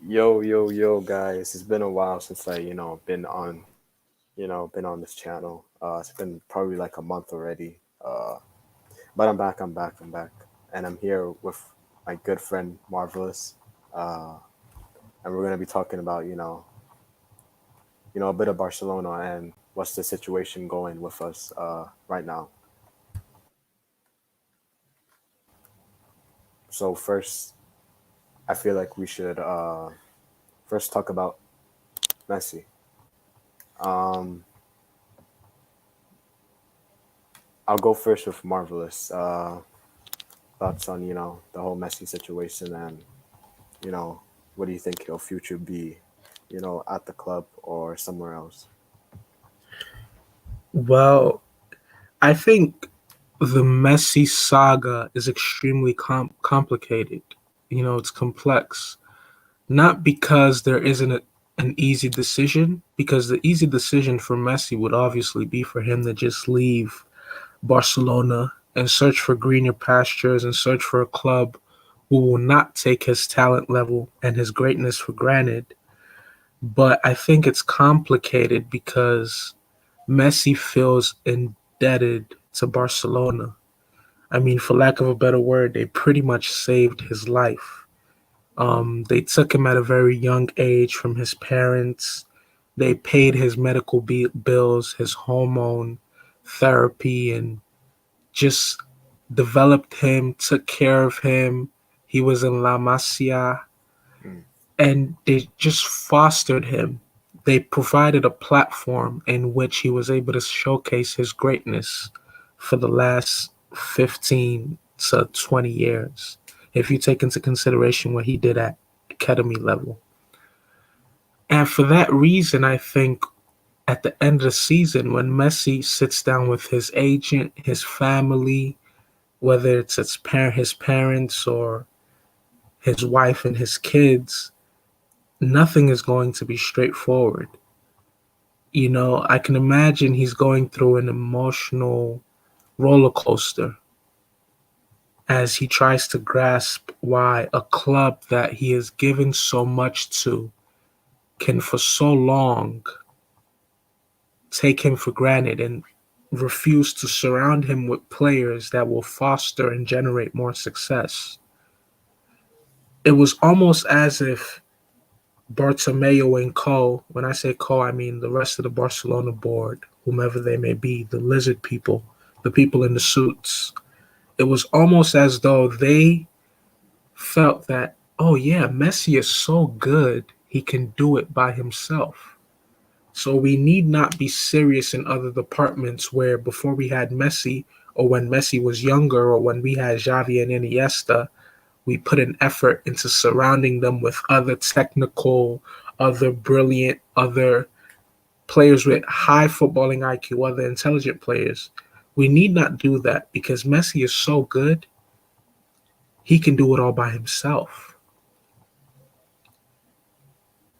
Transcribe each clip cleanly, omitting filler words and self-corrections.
Yo, guys! It's been a while since been on this channel. It's been probably like a month already. But I'm back. I'm back, and I'm here with my good friend Marvelous. Uh, and we're gonna be talking about a bit of Barcelona and what's the situation going with us right now. So first, I feel like we should first talk about Messi. Um, I'll go first with Marvelous. Thoughts on the whole Messi situation, and you know what do you think he'll future be, at the club or somewhere else? Well, I think the Messi saga is extremely complicated. It's complex. Not because there isn't an easy decision, because the easy decision for Messi would obviously be for him to just leave Barcelona and search for greener pastures and search for a club who will not take his talent level and his greatness for granted. But I think it's complicated because Messi feels indebted to Barcelona. I mean, for lack of a better word, they pretty much saved his life. Mm, They took him at a very young age from his parents. They paid his medical bills, his hormone therapy, and just developed him, took care of him. He was in La Masia, mm, and they just fostered him. They provided a platform in which he was able to showcase his greatness for the last 15 to 20 years, if you take into consideration what he did at academy level. And for that reason, I think at the end of the season, when Messi sits down with his agent, his family, whether it's his parents or his wife and his kids, nothing is going to be straightforward. I can imagine he's going through an emotional roller coaster as he tries to grasp why a club that he has given so much to can for so long take him for granted and refuse to surround him with players that will foster and generate more success. It was almost as if Bartomeu and co, when I say co, I mean the rest of the Barcelona board, whomever they may be, the lizard people, the people in the suits. It was almost as though they felt that, oh yeah, Messi is so good, he can do it by himself. So we need not be serious in other departments where before we had Messi, or when Messi was younger, or when we had Xavi and Iniesta, we put an effort into surrounding them with other technical, other brilliant, other players with high footballing IQ, other intelligent players. We need not do that because Messi is so good, he can do it all by himself.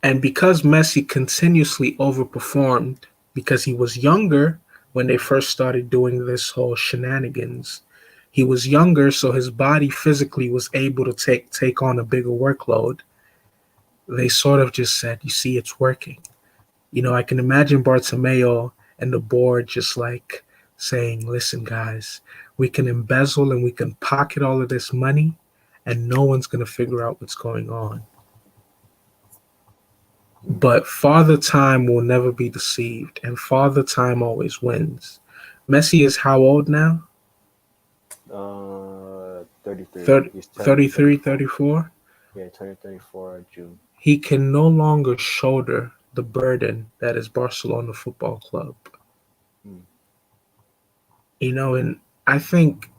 And because Messi continuously overperformed, because he was younger when they first started doing this whole shenanigans, he was younger, so his body physically was able to take on a bigger workload. They sort of just said, "You see, it's working." I can imagine Bartomeo and the board just like saying, "Listen, guys, we can embezzle and we can pocket all of this money, and no one's gonna figure out what's going on." mm. But Father Time will never be deceived, and Father Time always wins. Messi is how old now? 33. 30, He's turning 33, 34. 34. Yeah, turning 34 June. He can no longer shoulder the burden that is Barcelona Football Club. Mm, And I think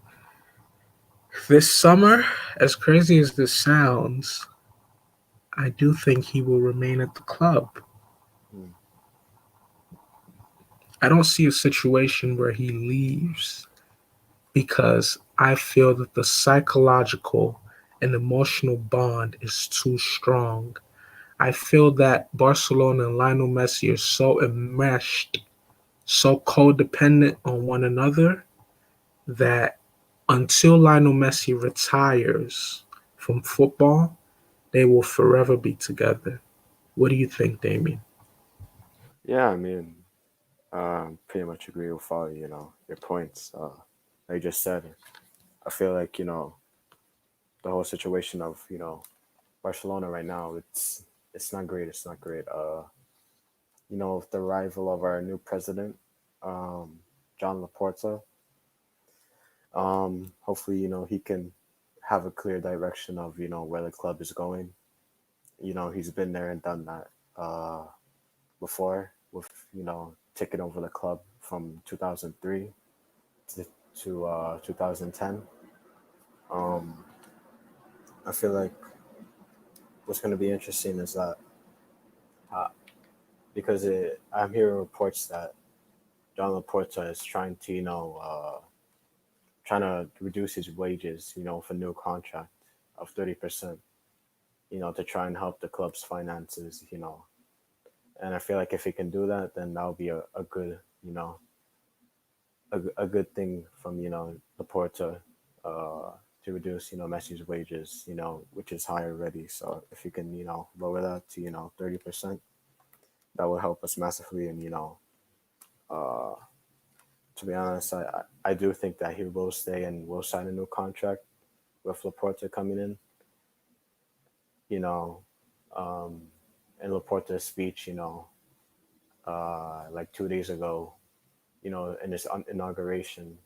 this summer, as crazy as this sounds, I do think he will remain at the club. mm, I don't see a situation where he leaves because I feel that the psychological and emotional bond is too strong. I feel that Barcelona and Lionel Messi are so enmeshed, so codependent on one another that until Lionel Messi retires from football, they will forever be together. What do you think, Damien? Yeah, I mean, pretty much agree with all your points. Like you just said, I feel like the whole situation of Barcelona right now, it's not great. It's not great. With the arrival of our new president, um, John Laporta, hopefully he can have a clear direction of where the club is going. He's been there and done that before with taking over the club from 2003 to 2010. Um, I feel like what's going to be interesting is that uh, because I'm hearing reports that John Laporta is trying to trying to reduce his wages for new contract of 30%, to try and help the club's finances. And I feel like if he can do that, then that'll be a good you know a good thing from Laporta, to reduce Messi's wages, which is high already. So if you can lower that to 30%, that will help us massively. And uh, to be honest, I do think that he will stay and will sign a new contract with Laporta coming in. You know, um, in Laporta's speech, like 2 days ago, in his inauguration,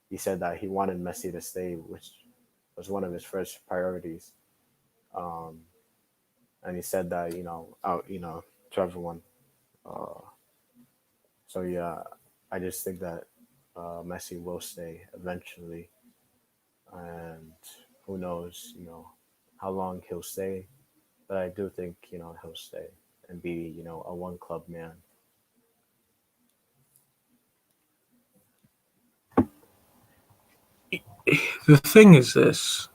he said that he wanted Messi to stay, which was one of his first priorities. Um, and he said that out to everyone. Uh, so yeah, I just think that Messi will stay eventually, and who knows, how long he'll stay. But I do think he'll stay and be a one club man. The thing is this,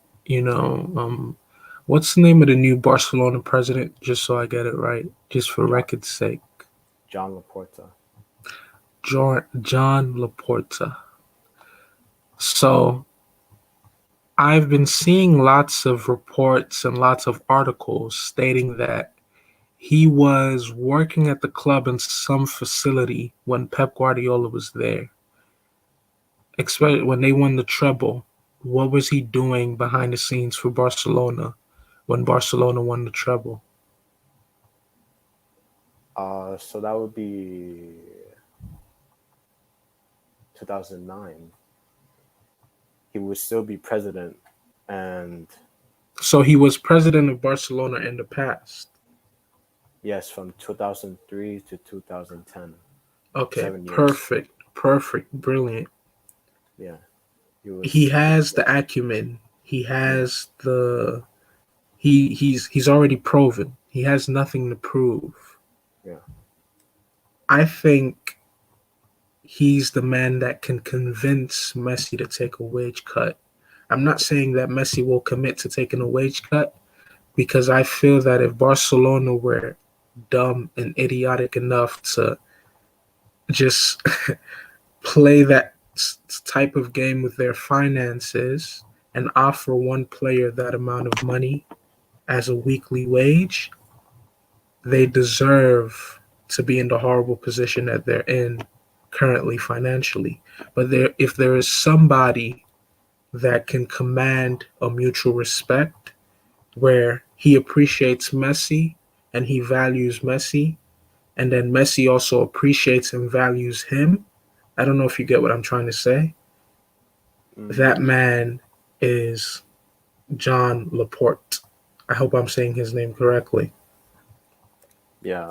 what's the name of the new Barcelona president? Just so I get it right, just for John record's sake. John Laporta. John Laporta. So I've been seeing lots of reports and lots of articles stating that he was working at the club in some facility when Pep Guardiola was there, especially when they won the treble. What was he doing behind the scenes for Barcelona when Barcelona won the treble? So that would be 2009. He would still be president, and So he was president of Barcelona in the past. yes, from 2003 to 2010, Okay, 7 years. perfect, brilliant. Yeah, He he was has the there. acumen. He Yeah. has the he's already proven. He has nothing to prove. Yeah. I think he's the man that can convince Messi to take a wage cut. I'm not saying that Messi will commit to taking a wage cut because I feel that if Barcelona were dumb and idiotic enough to just play that type of game with their finances and offer one player that amount of money as a weekly wage, they deserve to be in the horrible position that they're in currently financially. But if there is somebody that can command a mutual respect where he appreciates Messi and he values Messi, and then Messi also appreciates and values him. I don't know if you get what I'm trying to say. Hmm. That man is John Laporte. I hope I'm saying his name correctly. Yeah.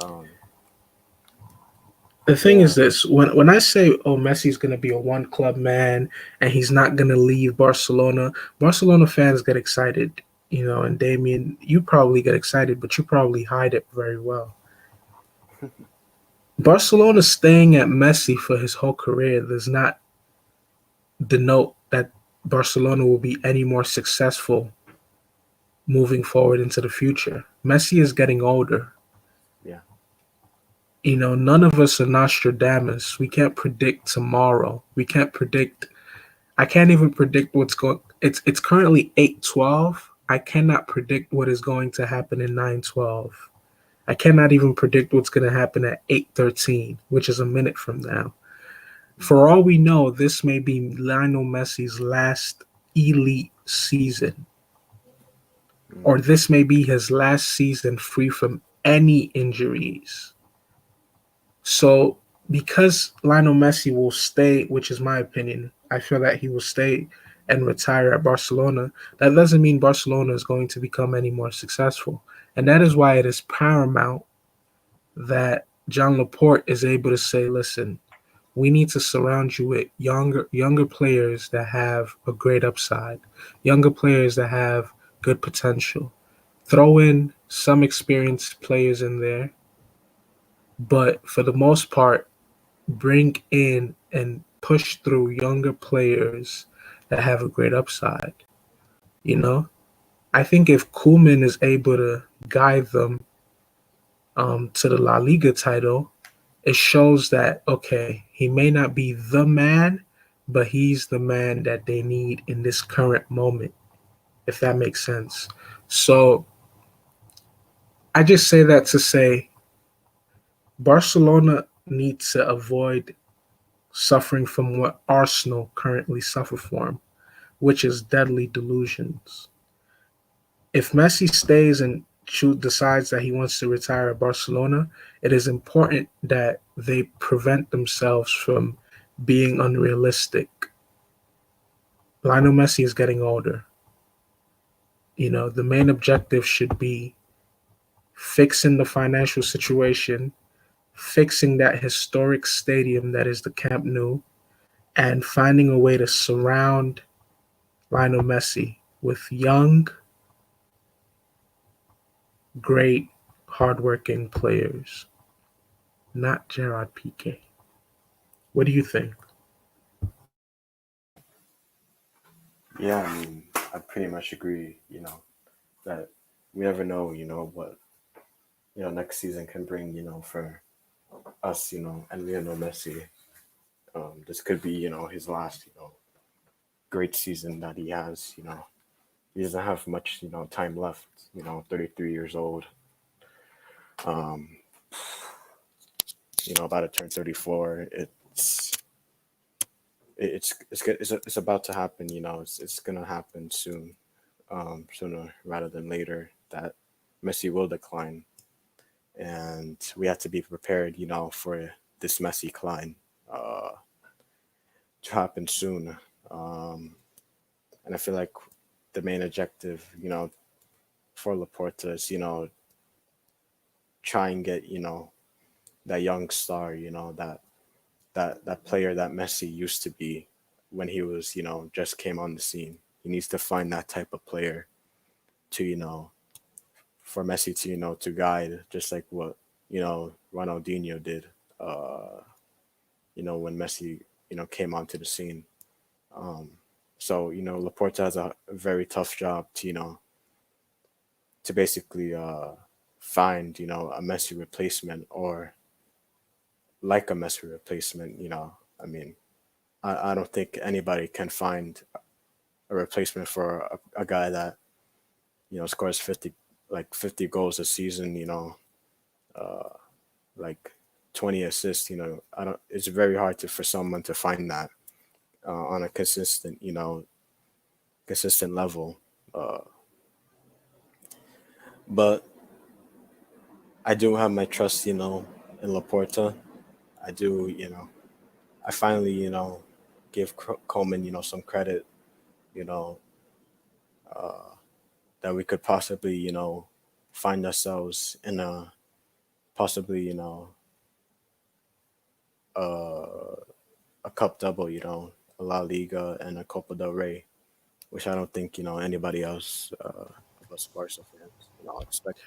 The thing Yeah. is this, when I say, oh, Messi's going to be a one club man and he's not going to leave Barcelona, Barcelona fans get excited, and Damien, you probably get excited, but you probably hide it very well. Barcelona staying at Messi for his whole career does not denote that Barcelona will be any more successful moving forward into the future. Messi is getting older. Yeah. None of us are Nostradamus. We can't predict tomorrow. We can't predict. I can't even predict what's going. It's currently 8:12. I cannot predict what is going to happen in 9:12. I cannot even predict what's going to happen at 8:13, which is a minute from now. For all we know, this may be Lionel Messi's last elite season, or Mm, this may be his last season free from any injuries. So, because Lionel Messi will stay, which is my opinion, I feel that he will stay and retire at Barcelona. That doesn't mean Barcelona is going to become any more successful. And that is why it is paramount that John Laporte is able to say, listen, we need to surround you with younger players that have a great upside, younger players that have good potential. Throw in some experienced players in there, but for the most part, bring in and push through younger players that have a great upside. You know, I think if Koeman is able to guide them to the La Liga title, it shows that okay, he may not be the man, but he's the man that they need in this current moment, if that makes sense. So I just say that to say Barcelona needs to avoid suffering from what Arsenal currently suffer from, which is deadly delusions. If Messi stays and decides that he wants to retire at Barcelona, it is important that they prevent themselves from being unrealistic. Lionel Messi is getting older. You know, the main objective should be fixing the financial situation, fixing that historic stadium that is the Camp Nou, and finding a way to surround Lionel Messi with young, great, hardworking players, not Gerard Piqué. What do you think? yeah, I mean, I pretty much agree. That we never know. What next season can bring. For us. And Lionel Messi. This could be his last great season that he has. He doesn't have much time left. 33 years old. Um, about to turn 34. It's about to happen. It's gonna happen soon, sooner rather than later. That Messi will decline, and we have to be prepared. For this Messi decline uh, to happen soon. Um, and I feel like the main objective, for Laporta is, try and get, that young star, that player that Messi used to be when he was, just came on the scene. He needs to find that type of player to, for Messi to, to guide, just like what, Ronaldinho did, when Messi, came onto the scene. Um, so, Laporta has a very tough job to, to basically find, a Messi replacement or like a Messi replacement. I mean, I don't think anybody can find a replacement for a guy that scores 50 goals a season. Uh, like 20 assists. I don't. It's very hard for someone to find that on a consistent level. Uh, but I do have my trust, in Laporta. I do, I finally, give Coleman, some credit, you know, uh, that we could possibly, find ourselves in a possibly, uh, a cup double, a La Liga and a Copa del Rey, which I don't think, anybody else of us Barca fans, expected.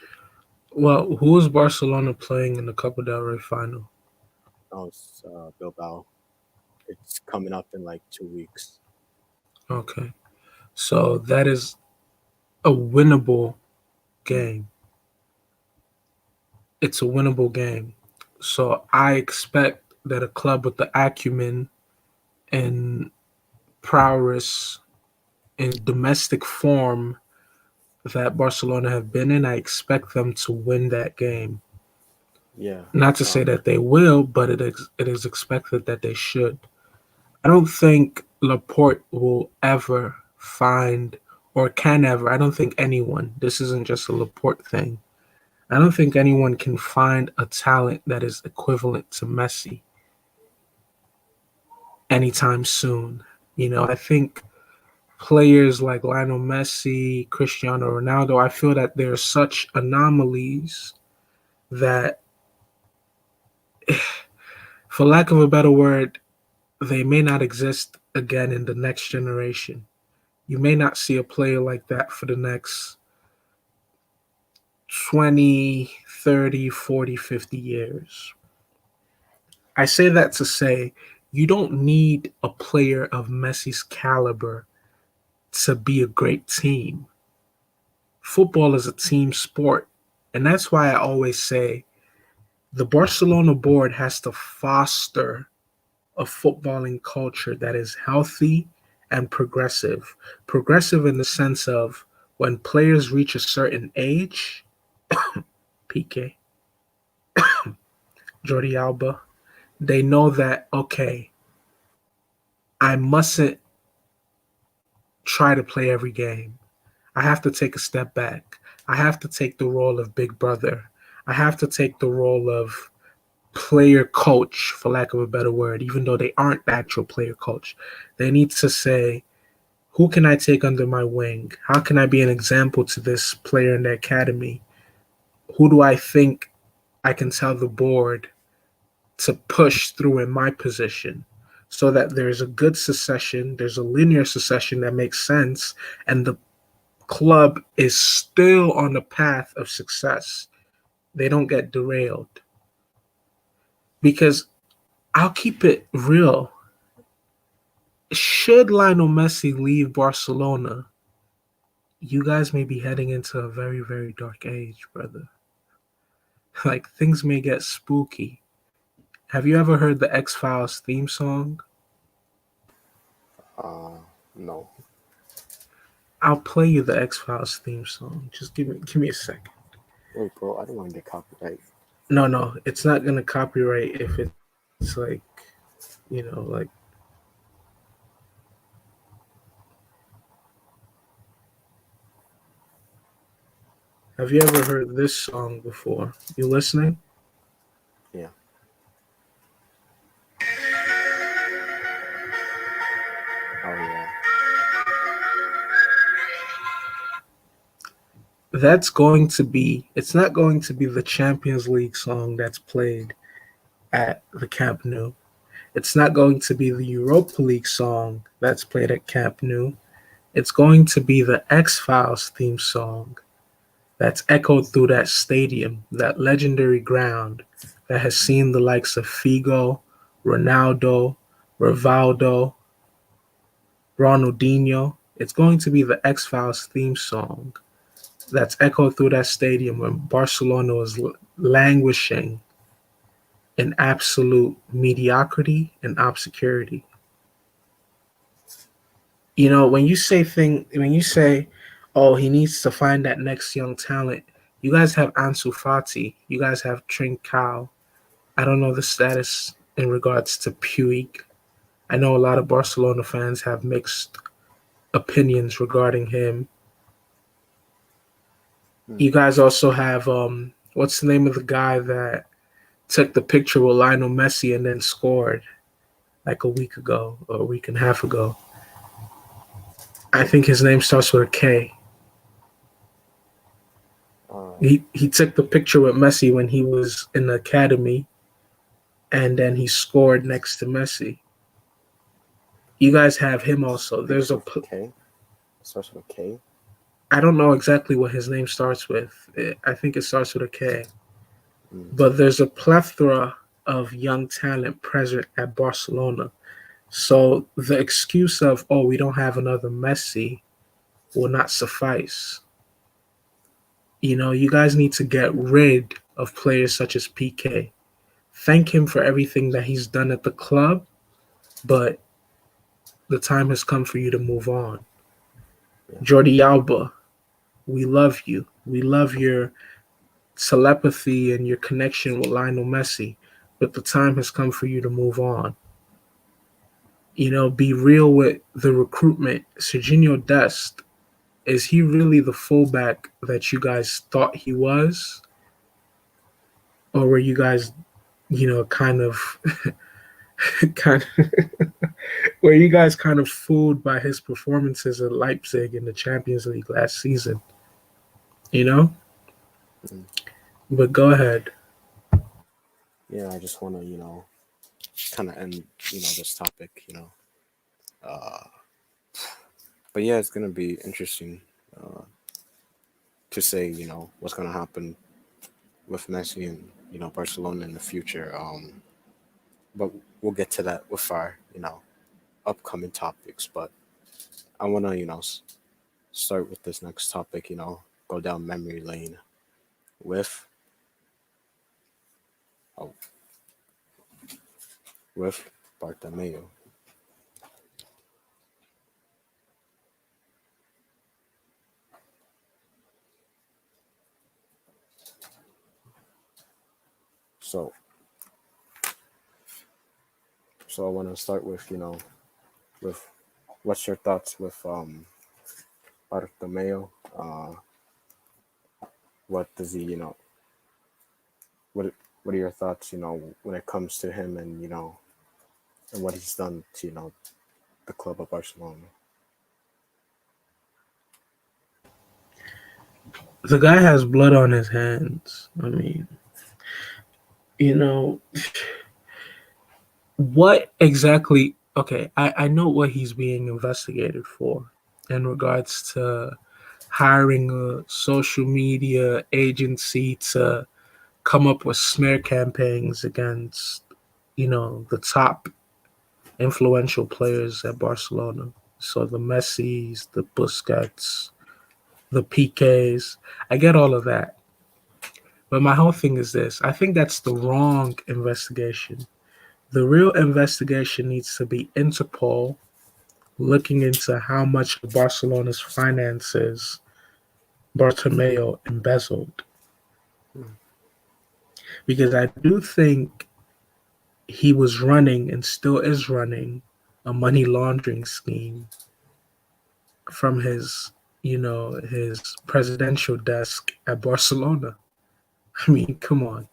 Well, who is Barcelona playing in the Copa del Rey final? It's Bilbao. It's coming up in like 2 weeks. Okay. So that is a winnable game. It's a winnable game. So I expect that a club with the acumen and prowess and domestic form that Barcelona have been in, I expect them to win that game. Yeah. Not to say that they will, but it is expected that they should. I don't think Laporte will ever find or can ever. I don't think anyone. This isn't just a Laporte thing. I don't think anyone can find a talent that is equivalent to Messi anytime soon. I think players like Lionel Messi, Cristiano Ronaldo, I feel that they're such anomalies that, for lack of a better word, they may not exist again in the next generation. You may not see a player like that for the next 20, 30, 40, 50 years. I say that to say you don't need a player of Messi's caliber to be a great team. Football is a team sport. And that's why I always say the Barcelona board has to foster a footballing culture that is healthy and progressive. Progressive in the sense of when players reach a certain age, PK, Jordi Alba, they know that, okay, I mustn't try to play every game. I have to take a step back. I have to take the role of big brother. I have to take the role of player coach, for lack of a better word, even though they aren't the actual player coach. They need to say, who can I take under my wing? How can I be an example to this player in the academy? Who do I think I can tell the board to push through in my position so that there's a good succession, there's a linear succession that makes sense, and the club is still on the path of success. They don't get derailed. Because I'll keep it real. Should Lionel Messi leave Barcelona, you guys may be heading into a very, very dark age, brother. Like, things may get spooky. Have you ever heard the X Files theme song? Uh, no. I'll play you the X Files theme song. Just give me a second. Wait, bro, I don't want to get copyright. No, it's not gonna copyright if it's like, like, have you ever heard this song before? You listening? Yeah. Oh yeah. That's going to be, it's not going to be the Champions League song that's played at the Camp Nou. It's not going to be the Europa League song that's played at Camp Nou. It's going to be the X Files theme song that's echoed through that stadium, that legendary ground that has seen the likes of Figo, Ronaldo, Rivaldo, Ronaldinho. It's going to be the X Files theme song that's echoed through that stadium when Barcelona was languishing in absolute mediocrity and obscurity. When you say, oh, he needs to find that next young talent, you guys have Ansu Fati, you guys have Trincao. I don't know the status in regards to Puig. I know a lot of Barcelona fans have mixed opinions regarding him. Hmm. You guys also have what's the name of the guy that took the picture with Lionel Messi and then scored like a week ago or a week and a half ago? I think his name starts with a K. All right. He took the picture with Messi when he was in the academy, and then he scored next to Messi. You guys have him also. Begins with K. It starts with a K. I don't know exactly what his name starts with. I think it starts with a K. Mm. But there's a plethora of young talent present at Barcelona. So the excuse of, oh, we don't have another Messi will not suffice. You guys need to get rid of players such as PK. Thank him for everything that he's done at the club, but the time has come for you to move on. Yeah. Jordi Alba, We love you. We love your telepathy and your connection with Lionel Messi, but the time has come for you to move on. Be real with the recruitment. Serginho Dest, is he really the fullback that you guys thought he was? Or were you guys, kind of kind of were you guys kind of fooled by his performances at Leipzig in the Champions League last season? You know? Mm. But go ahead. Yeah, I just want to, kind of end, this topic, Uh, but yeah, it's gonna be interesting uh, to say, what's gonna happen with Messi and Barcelona in the future. But we'll get to that with our upcoming topics. But I want to start with this next topic. Go down memory lane with oh, with Bartomeu. So I want to start with with what's your thoughts with Bartomeu? What does he what what are your thoughts when it comes to him and and what he's done to the club of Barcelona? The guy has blood on his hands. I mean, you know, what exactly? Okay, I know what he's being investigated for in regards to hiring a social media agency to come up with smear campaigns against, the top influential players at Barcelona. So the Messis, the Busquets, the PKs. I get all of that. But my whole thing is this: I think that's the wrong investigation. The real investigation needs to be Interpol looking into how much of Barcelona's finances Bartomeu embezzled. Mm. Because I do think he was running and still is running a money laundering scheme from his presidential desk at Barcelona. I mean, come on.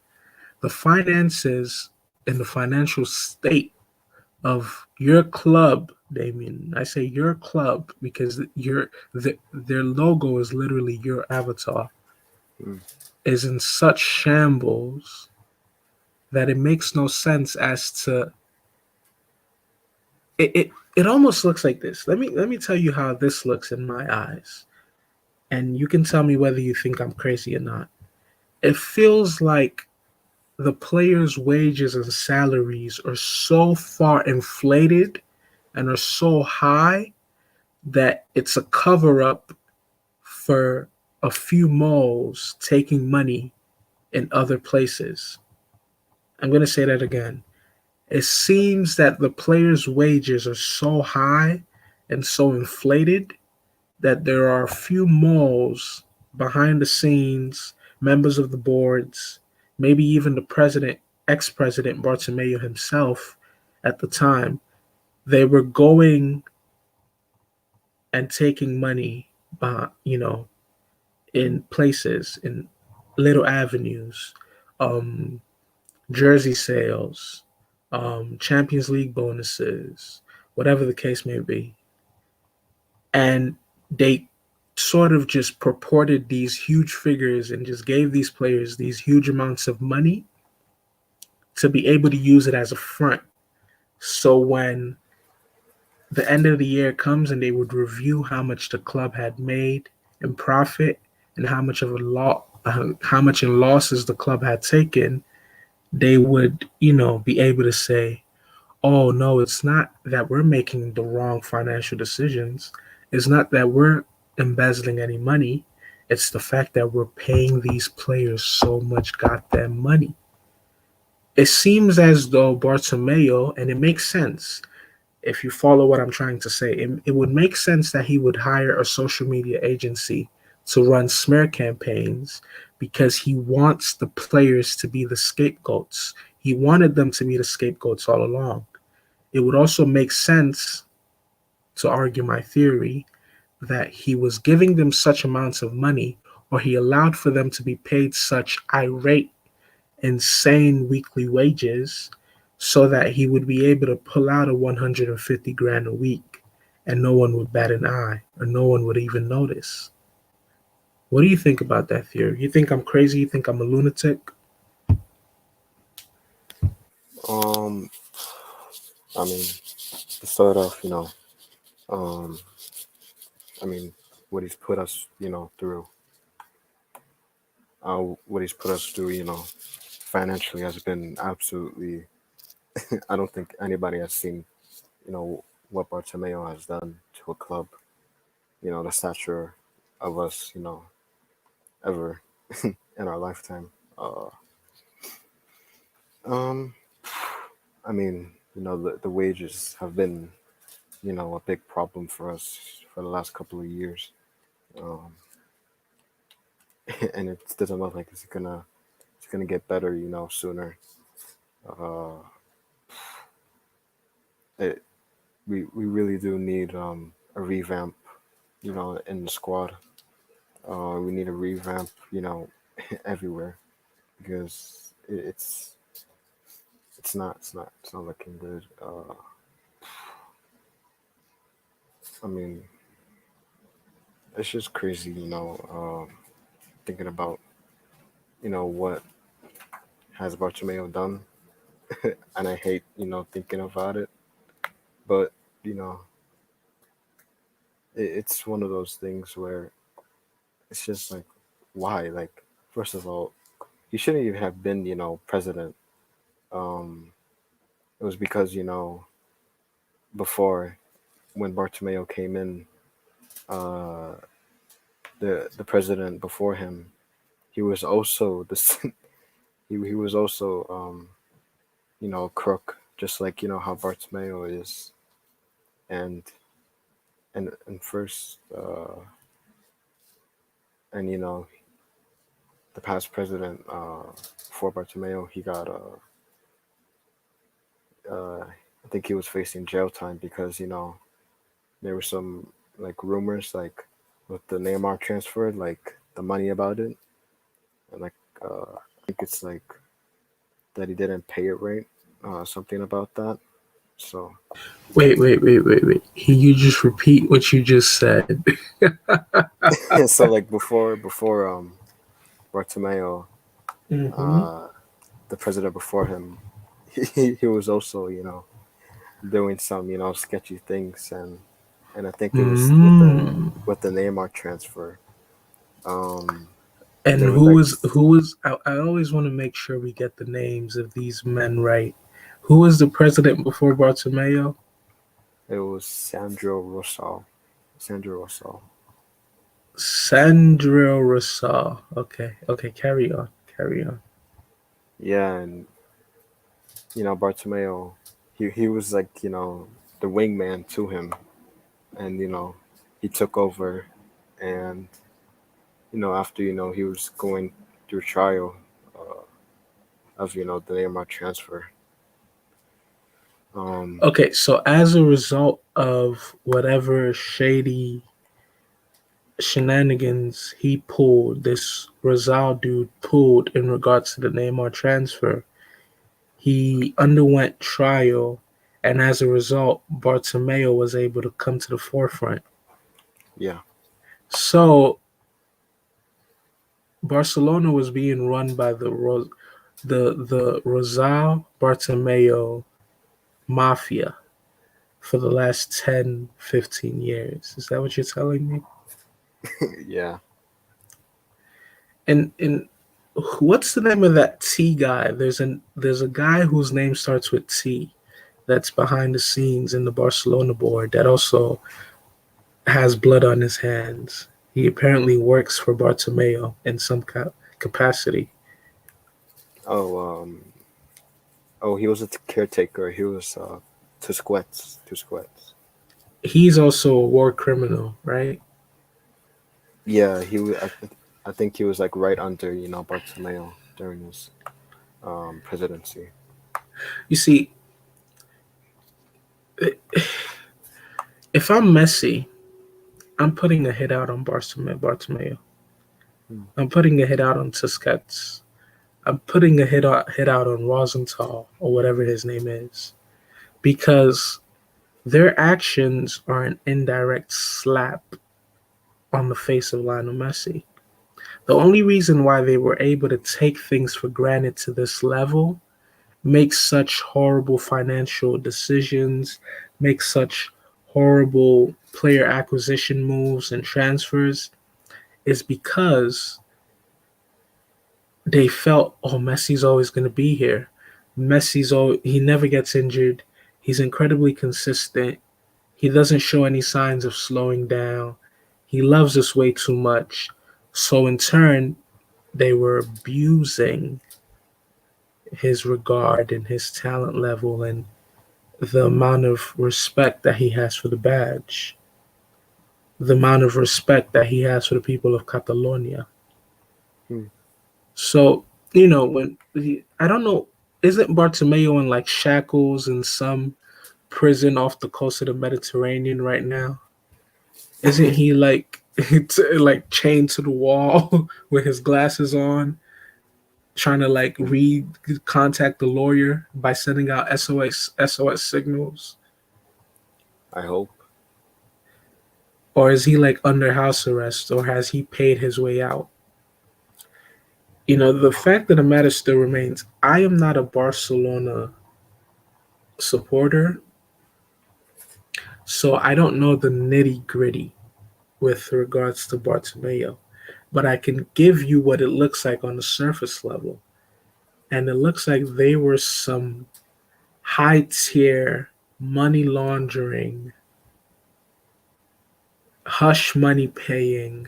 The finances and the financial state of your club, Damien. I say your club because their logo is literally your avatar, Mm. is in such shambles that it makes no sense as to it almost looks like this. Let me tell you how this looks in my eyes. And you can tell me whether you think I'm crazy or not. It feels like the players' wages and salaries are so far inflated and are so high that it's a cover up for a few moles taking money in other places. I'm going to say that again. It seems that the players' wages are so high and so inflated that there are a few moles behind the scenes, members of the boards, maybe even the president, ex-president Bartomeu himself at the time. They were going and taking money, in places, in little avenues, um, jersey sales, Champions League bonuses, whatever the case may be. And they sort of just purported these huge figures and just gave these players these huge amounts of money to be able to use it as a front. So when the end of the year comes and they would review how much the club had made in profit and how much in losses the club had taken, they would, be able to say, "Oh no, it's not that we're making the wrong financial decisions. It's not that we're embezzling any money. It's the fact that we're paying these players so much goddamn money." It seems as though Bartomeu, and it makes sense if you follow what I'm trying to say, it would make sense that he would hire a social media agency to run smear campaigns because he wants the players to be the scapegoats. He wanted them to be the scapegoats all along. It would also make sense to argue my theory that he was giving them such amounts of money, or he allowed for them to be paid such irate, insane weekly wages so that he would be able to pull out a 150 grand a week and no one would bat an eye or no one would even notice. What do you think about that theory? You think I'm crazy? You think I'm a lunatic? Um, I mean, to start off, um, I mean, what he's put us, through, what he's put us through, financially has been absolutely. I don't think anybody has seen, what Bartomeu has done to a club, the stature of us, ever in our lifetime. Uh, um, I mean, the wages have been, a big problem for us for the last couple of years. Um, and it doesn't look like it's gonna get better, sooner. Uh, it, we really do need a revamp, in the squad. We need a revamp, everywhere because it's not looking good. I mean, it's just crazy, thinking about what has Bartomeu done, and I hate thinking about it, but you know it's one of those things where it's just like, why? Like, first of all, he shouldn't even have been president. Um, it was because before, when Bartomeu came in, uh, the president before him, he was also he was also a crook, just like how Bartomeu is, and and first and the past president before Bartomeu, he got I think he was facing jail time because there were some like rumors like with the Neymar transfer, like the money about it, and like I think it's like that he didn't pay it right, something about that. So Wait. You just repeat what you just said. so like before Bartomeu, Mm-hmm. uh, the president before him, he was also doing some sketchy things, and I think it was Mm. with the Neymar transfer. Um, And there was like who was I always want to make sure we get the names of these men right. Who was the president before Bartomeu? it was Sandro Rosal. Sandro Rosal. Okay, carry on. Carry on. Yeah, and Bartomeu, he was like the wingman to him, and he took over, and after he was going through trial of the Neymar transfer. Um, Okay, so as a result of whatever shady shenanigans he pulled, this Rosal dude pulled in regards to the Neymar transfer, he underwent trial, and as a result, Bartomeu was able to come to the forefront. yeah. So Barcelona was being run by the Rosal Bartomeu mafia for the last 10, 15 years. Is that what you're telling me? Yeah. And what's the name of that T guy? There's a guy whose name starts with T that's behind the scenes in the Barcelona board that also has blood on his hands. He apparently works for Bartomeu in some capacity. Oh, he was a caretaker. He was Tusquets. He's also a war criminal, right? Yeah, I think he was like right under Bartomeu during his presidency. You see, if I'm Messi, I'm putting a hit out on Bartomeu. Hmm. I'm putting a hit out on Tusquets. I'm putting a hit out on Rosenthal or whatever his name is because their actions are an indirect slap on the face of Lionel Messi. The only reason why they were able to take things for granted to this level, make such horrible financial decisions, make such horrible player acquisition moves and transfers, is because they felt, oh, Messi's always going to be here. He never gets injured. He's incredibly consistent. He doesn't show any signs of slowing down. He loves us way too much. So in turn, they were abusing his regard and his talent level and the amount of respect that he has for the badge, the amount of respect that he has for the people of Catalonia. Hmm. So, I don't know, isn't Bartomeu in like shackles in some prison off the coast of the Mediterranean right now? Isn't he like like chained to the wall with his glasses on, trying to like read contact the lawyer by sending out SOS signals? I hope. Or is he like under house arrest, or has he paid his way out? The fact of the matter still remains, I am not a Barcelona supporter, so I don't know the nitty gritty with regards to Bartomeu, but I can give you what it looks like on the surface level. And it looks like they were some high tier money laundering, hush money paying,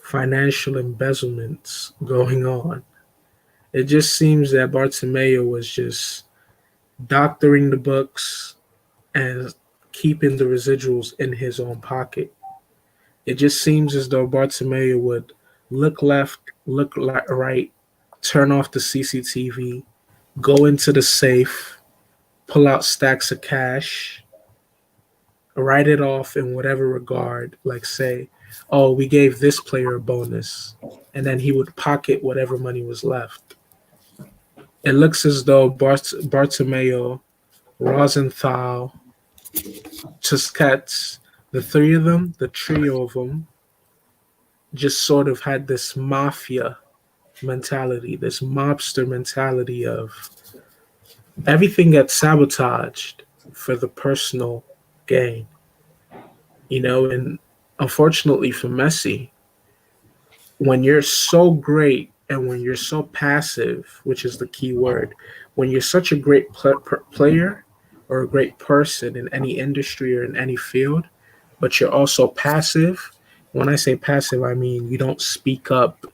financial embezzlements going on. It just seems that Bartomeu was just doctoring the books and keeping the residuals in his own pocket. It just seems as though Bartomeu would look left, look right, turn off the CCTV, go into the safe, pull out stacks of cash, write it off in whatever regard, like say, oh, we gave this player a bonus, and then he would pocket whatever money was left. It looks as though Bartomeu, Rosenthal, Tusquets, the three of them, the trio of them, just sort of had this mafia mentality, this mobster mentality of everything gets sabotaged for the personal gain, and unfortunately for Messi, when you're so great and when you're so passive, which is the key word, when you're such a great player or a great person in any industry or in any field, but you're also passive. When I say passive, I mean you don't speak up.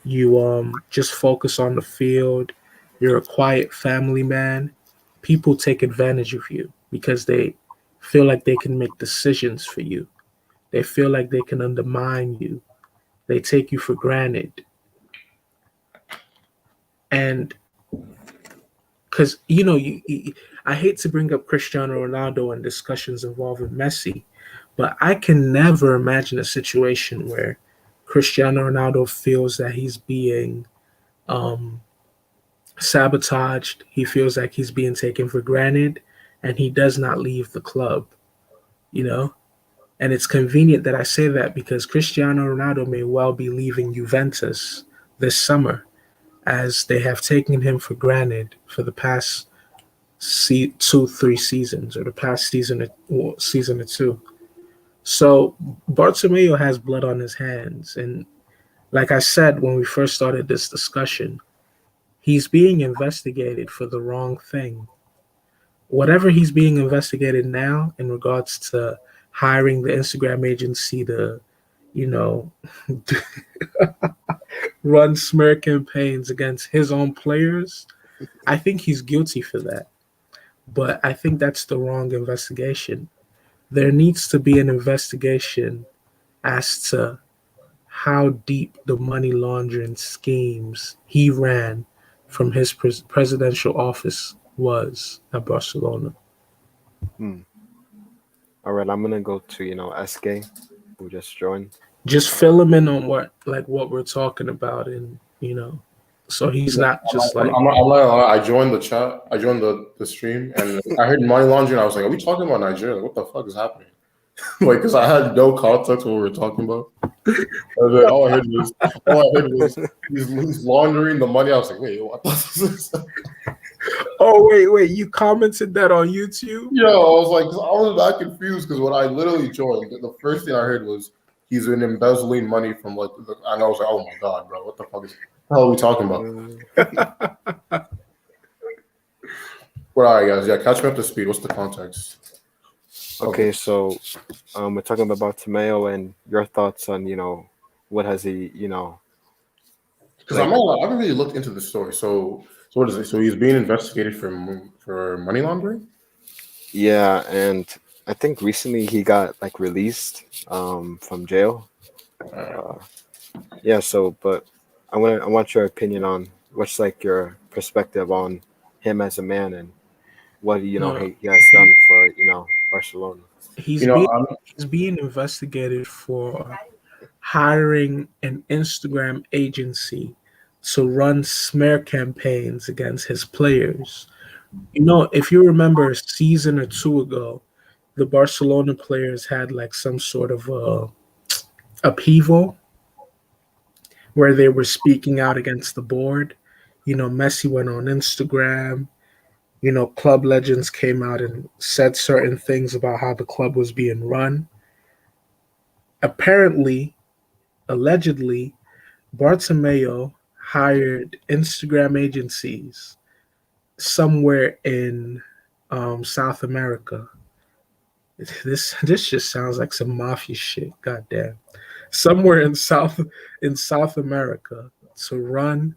You just focus on the field. You're a quiet family man. People take advantage of you because they feel like they can make decisions for you. They feel like they can undermine you. They take you for granted. And because I hate to bring up Cristiano Ronaldo and discussions involving Messi, but I can never imagine a situation where Cristiano Ronaldo feels that he's being um, sabotaged. He feels like he's being taken for granted, and he does not leave the club. You know, and it's convenient that I say that because Cristiano Ronaldo may well be leaving Juventus this summer, as they have taken him for granted for the past 2, 3 seasons, or the past season or two. So Bartomeu has blood on his hands, and like I said when we first started this discussion, he's being investigated for the wrong thing. Whatever he's being investigated now in regards to hiring the Instagram agency to, you know, run smear campaigns against his own players, I think he's guilty for that. But I think that's the wrong investigation. There needs to be an investigation as to how deep the money laundering schemes he ran from his presidential office was at Barcelona. Hmm. All right, I'm gonna go to SK, who just joined. Just fill him in on what we're talking about, and so he's Yeah, not just like, I'm not gonna lie, I joined the chat. I joined the stream, and I heard money laundering. I was like, "Are we talking about Nigeria? Like, what the fuck is happening?" Like, because I had no context what we were talking about. And then all I heard was he's laundering the money. I was like, "Wait, what?" oh wait, you commented that on YouTube? Yo, I was like, I was that confused because when I literally joined, the first thing I heard was he's been embezzling money from and I was like, "Oh my god, bro, what the fuck is? What the hell are we talking about?" But all right, guys, yeah, catch me up to speed. What's the context? Okay, so we're talking about Bartomeu and your thoughts on what has he Because like. I haven't really looked into the story. So what is it? So he's being investigated for money laundering. Yeah, and I think recently he got like released from jail. Uh, yeah, so but I want your opinion on what's like your perspective on him as a man and what No, he has done for Barcelona. he's You know, being I'm, he's being investigated for hiring an Instagram agency to run smear campaigns against his players. If you remember a season or two ago, the Barcelona players had like some sort of upheaval where they were speaking out against the board. Messi went on Instagram. Club legends came out and said certain things about how the club was being run. Apparently, allegedly, Bartomeu hired Instagram agencies somewhere in South America. This just sounds like some mafia shit. Goddamn, somewhere in South America to run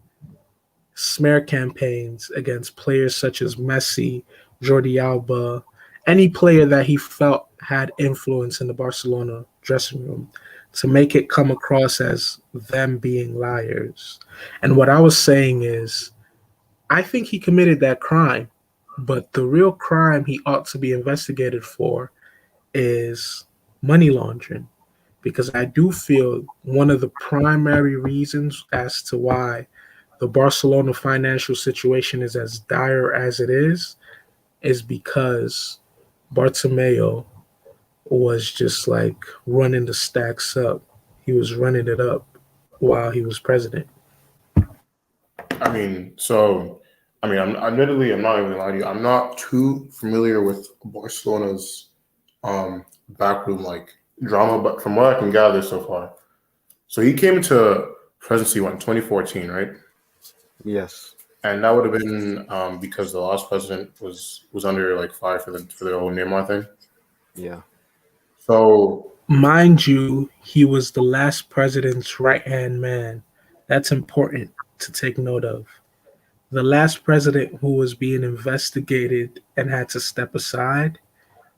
smear campaigns against players such as Messi, Jordi Alba, any player that he felt had influence in the Barcelona dressing room, to make it come across as them being liars. And what I was saying is, I think he committed that crime, but the real crime he ought to be investigated for is money laundering. Because I do feel one of the primary reasons as to why the Barcelona financial situation is as dire as it is because Bartomeu was just like running the stacks up. He was running it up while he was president. I mean, so I mean, I'm not even lying to you. I'm not too familiar with Barcelona's backroom like drama, but from what I can gather so far, so he came into presidency in 2014, right? Yes. And that would have been because the last president was under like fire for their whole Neymar thing. Yeah. So Mind you, he was the last president's right hand man. That's important to take note of. The last president who was being investigated and had to step aside,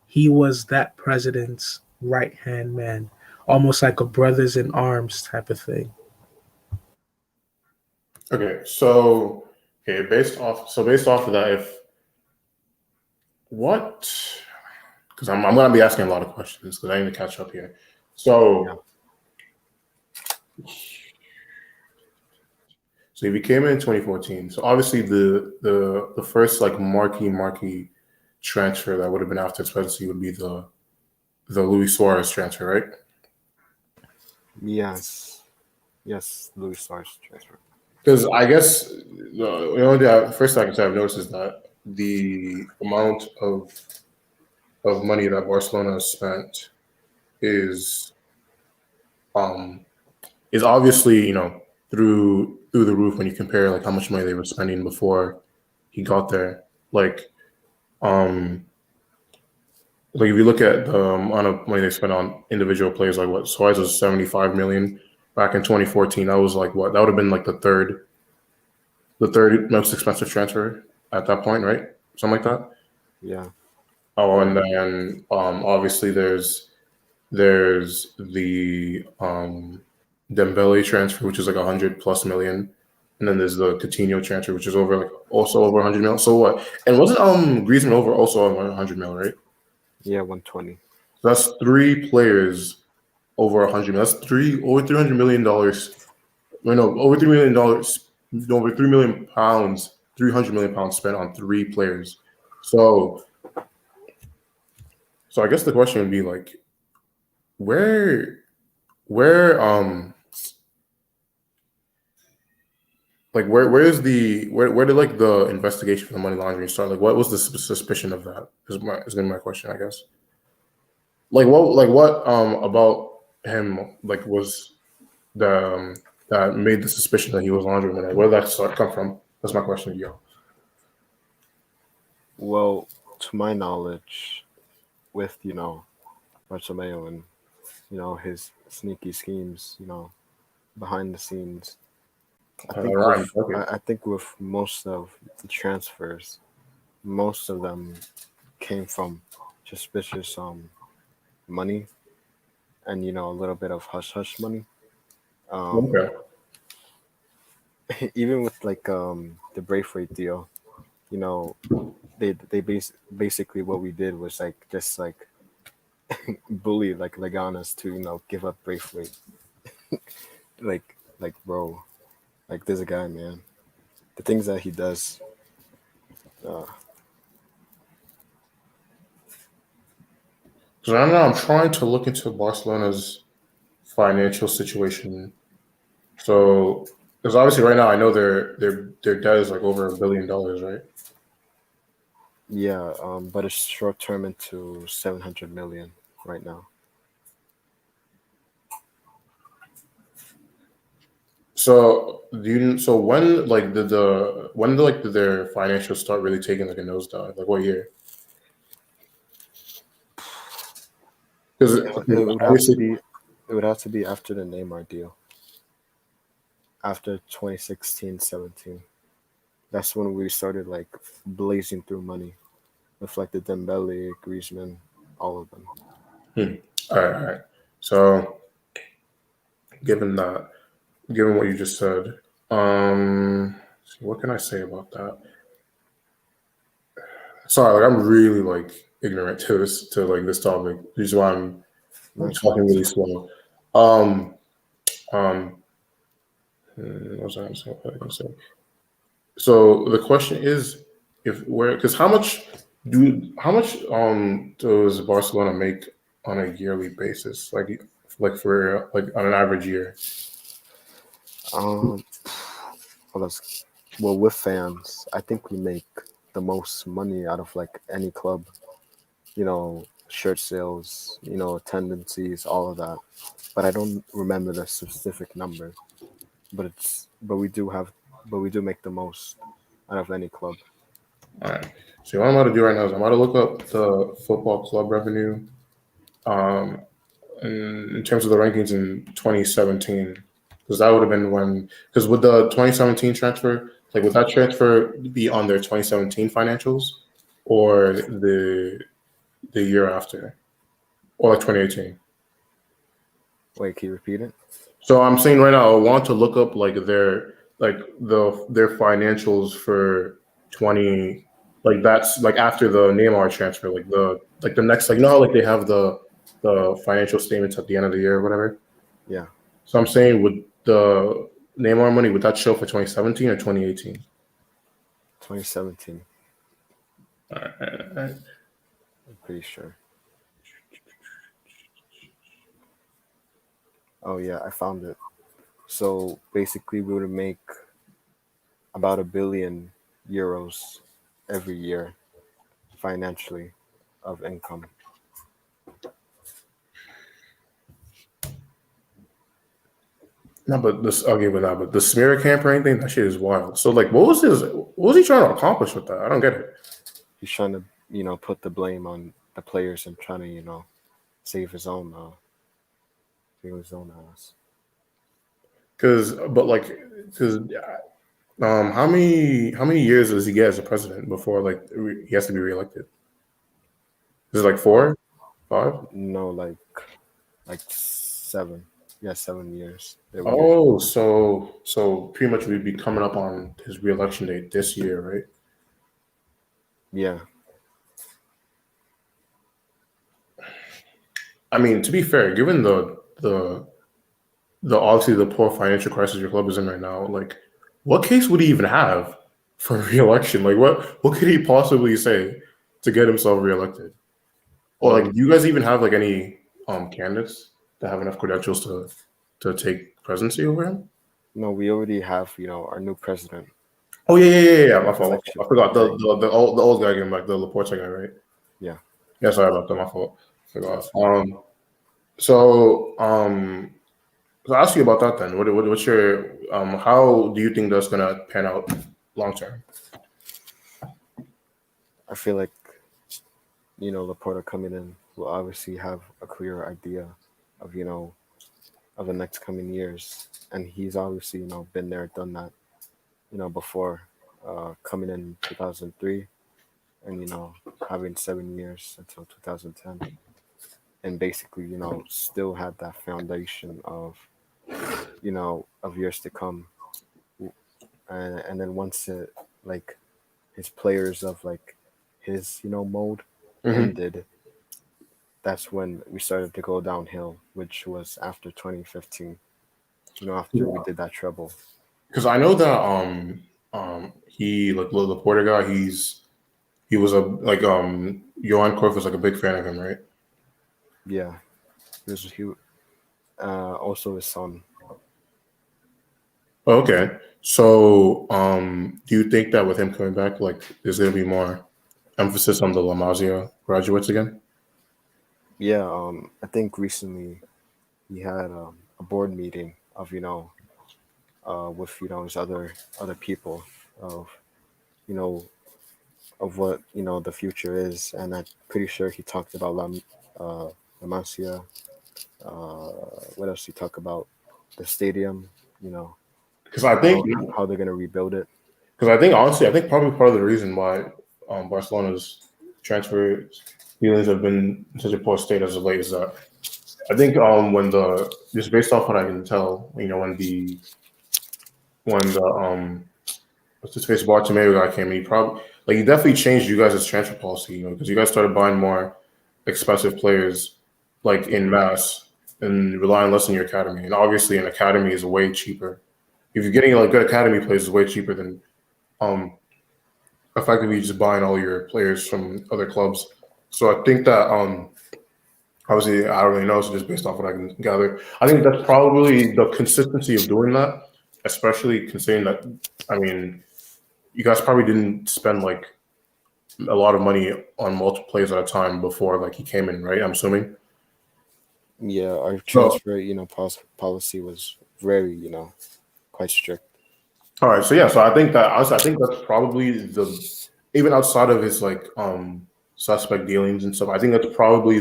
he was that president's right hand man, almost like a brothers in arms type of thing. okay, so okay, based off of that, if what because I'm gonna be asking a lot of questions because I need to catch up here. Yeah. So he became in 2014. So obviously the first like marquee transfer that would have been after his presidency would be the Luis Suarez transfer, right? Yes. Yes. Luis Suarez transfer. Because I guess the first thing I can say I've noticed is that the amount of money that Barcelona has spent is um is obviously through the roof when you compare like how much money they were spending before he got there. Um like if you look at the amount of money they spent on individual players, like what Suarez was 75 million back in 2014. That was like what that would have been like the third most expensive transfer at that point, right? Something like that. Yeah. Oh, and then obviously there's There's the Dembele transfer, which is like 100+ million, and then there's the Coutinho transfer, which is over like also over 100 mil. So what? And wasn't Griezmann over also on 100 mil, right? Yeah, 120. So that's three players over 100 mil. That's over $300 million. No, over $3 million, over 3 million pounds, 300 million pounds spent on three players. So I guess the question would be like, where where like where did like the investigation for the money laundering start? Like, what was the suspicion of that? Is gonna be my question, I guess. What about him like was the that made the suspicion that he was laundering money? Where did that start come from? That's my question to you. Well, to my knowledge, with Bartomeu and his sneaky schemes, behind the scenes, Right. Okay. I think with most of the transfers, most of them came from suspicious money and a little bit of hush hush money. Um, Okay. even with like the Braithwaite deal, you know, basically what we did was like just like bully like Leganas to give up Braithwaite. Like bro, like there's a guy, man. The things that he does. Uh, So I don't know. I'm trying to look into Barcelona's financial situation. So, because obviously right now I know their debt is like over $1 billion, right? yeah, but it's short term into 700 million right now. So so when like did their financials start really taking like a nosedive? Like what year? Because It would have to obviously, be. It would have to be after the Neymar deal, after 2016-17. That's when we started like blazing through money with like the Dembele, Griezmann, all of them. hmm. All right. So given that, given what you just said, what can I say about that? Sorry, like I'm really like ignorant to like this topic. This is why I'm Nice talking fans. really slow. Um, um, what was I gonna say? What was I gonna say? So the question is, if where because how much does Barcelona make on a yearly basis? Like for like on an average year? Um, well, with fans, I think we make the most money out of like any club. Shirt sales, attendances, all of that. But I don't remember the specific number. But we do make the most out of any club. All right. So what I'm about to do right now is I'm about to look up the football club revenue um, in terms of the rankings in 2017, because that would have been when because with the 2017 transfer, like would that transfer be on their 2017 financials or the year after or like 2018? Wait, can you repeat it? So I'm saying right now, I want to look up like their financials for 20, like that's like after the Neymar transfer, like the next, like how like they have the financial statements at the end of the year or whatever. Yeah, So I'm saying would the Neymar money would that show for 2017 or 2018? 2017. All right, all right. I'm pretty sure. Oh yeah, I found it. So basically, we would make about €1 billion every year financially of income. No, but this okay, but the smear campaign thing, that shit is wild. So like, what was he trying to accomplish with that? I don't get it. He's trying to, put the blame on the players and trying to, save his own, save his own ass. Because how many years does he get as a president before like he has to be reelected? Is it like Um, 4, 5? no, like like 7. Yeah, 7 years. They were here. Oh, so pretty much we'd be coming up on his re-election date this year, right? Yeah, I mean, to be fair, given the obviously the poor financial crisis your club is in right now, like what case would he even have for re-election? Like what could he possibly say to get himself re-elected? Or like, do um, you guys even have like any candidates that have enough credentials to take presidency over him? no, we already have our new president. Oh yeah. My fault. My fault. Election. I forgot Yeah, the old guy again, like the Laporte guy, right? yeah. Yeah, sorry about that. My fault. Forgot. That's good. So so I'll ask you about that then. What's your how do you think that's gonna pan out long term? I feel like Laporta coming in will obviously have a clearer idea of of the next coming years, and he's obviously been there, done that before, coming in 2003, and having 7 years until 2010, and basically still had that foundation of years to come, and then once it, like, his players of like his mode Hmm. ended, that's when we started to go downhill, which was after 2015, after we did that treble. Because I know that he like the Porter guy, he was a like Johan Cruyff was like a big fan of him, right? Yeah, he also his son. Oh, okay. So do you think that with him coming back, like there's gonna be more emphasis on the La Masia graduates again? Yeah, I think recently he had a board meeting of with his other people of you know of what the future is, and I'm pretty sure he talked about La Masia. What else he talked about? The stadium. You know Because I think how they're gonna rebuild it. Because I think honestly, I think probably part of the reason why Barcelona's transfer dealings have been in such a poor state as of late is that I think when the just based off what I can tell, when the what's his face Bartomeu guy came in, he probably like he definitely changed you guys' transfer policy, because you guys started buying more expensive players like in mass and relying less on your academy. And obviously, an academy is way cheaper. If you're getting like good academy players, is way cheaper than um effectively just buying all your players from other clubs. So I think that obviously I don't really know, so just based off what I can gather, I think that's probably the consistency of doing that, especially considering that I mean you guys probably didn't spend like a lot of money on multiple players at a time before like he came in, right? I'm assuming. Yeah, our So transfer policy was very quite strict. all right, so yeah, so I think that honestly, I think that's probably the even outside of his like suspect dealings and stuff, I think that's probably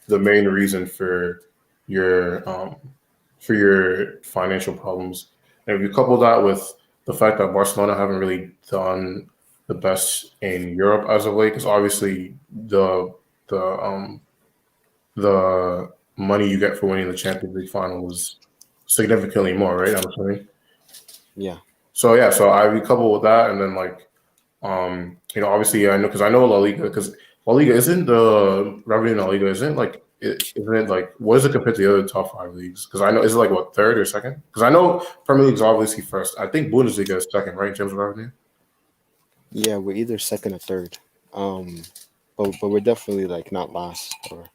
the main reason for your financial problems. And if you couple that with the fact that Barcelona haven't really done the best in Europe as of late, because obviously the the money you get for winning the Champions League final was significantly more, right? I'm assuming. Yeah, So yeah, so I we couple with that, and then like obviously I know because I know La Liga because La Liga isn't the revenue in La Liga isn't like isn't it like what is it compared to the other top five leagues? Because I know is it like what third or second? Because I know Premier League's obviously first. I think Bundesliga is second, right, in terms of revenue. yeah, we're either second or third. Um, but we're definitely like not last or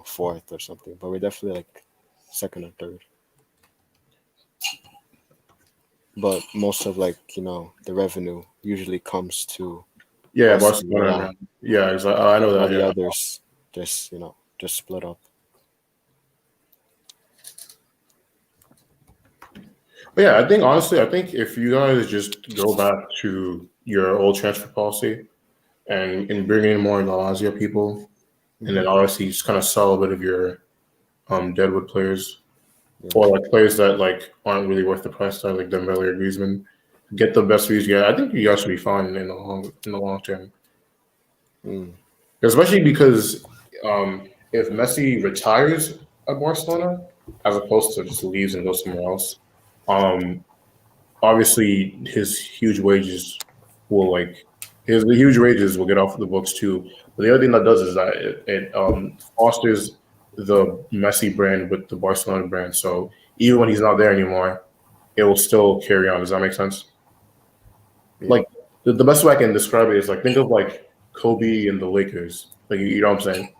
fourth or something. But we're definitely like second or third. But most of the revenue usually comes to Yeah, us and Barcelona. Real, Man. Yeah, exactly. I know while that. the Yeah, others just split up. but yeah. I think honestly, I think if you guys just go back to your old transfer policy and bring in more La Lazio people, and Hmm. then obviously just kind of sell a bit of your deadwood players Yeah. or like players that like aren't really worth the price tag, like Dembele or Griezmann. Get the best views you get. I think you guys should be fine in the long term, Mm. especially because um, if Messi retires at Barcelona, as opposed to just leaves and goes somewhere else, um, obviously his huge wages will like his the huge wages will get off the books too. But the other thing that does is that it fosters the Messi brand with the Barcelona brand. So even when he's not there anymore, it will still carry on. Does that make sense? Yeah. Like the best way I can describe it is like think of like Kobe and the Lakers. Like you know what I'm saying?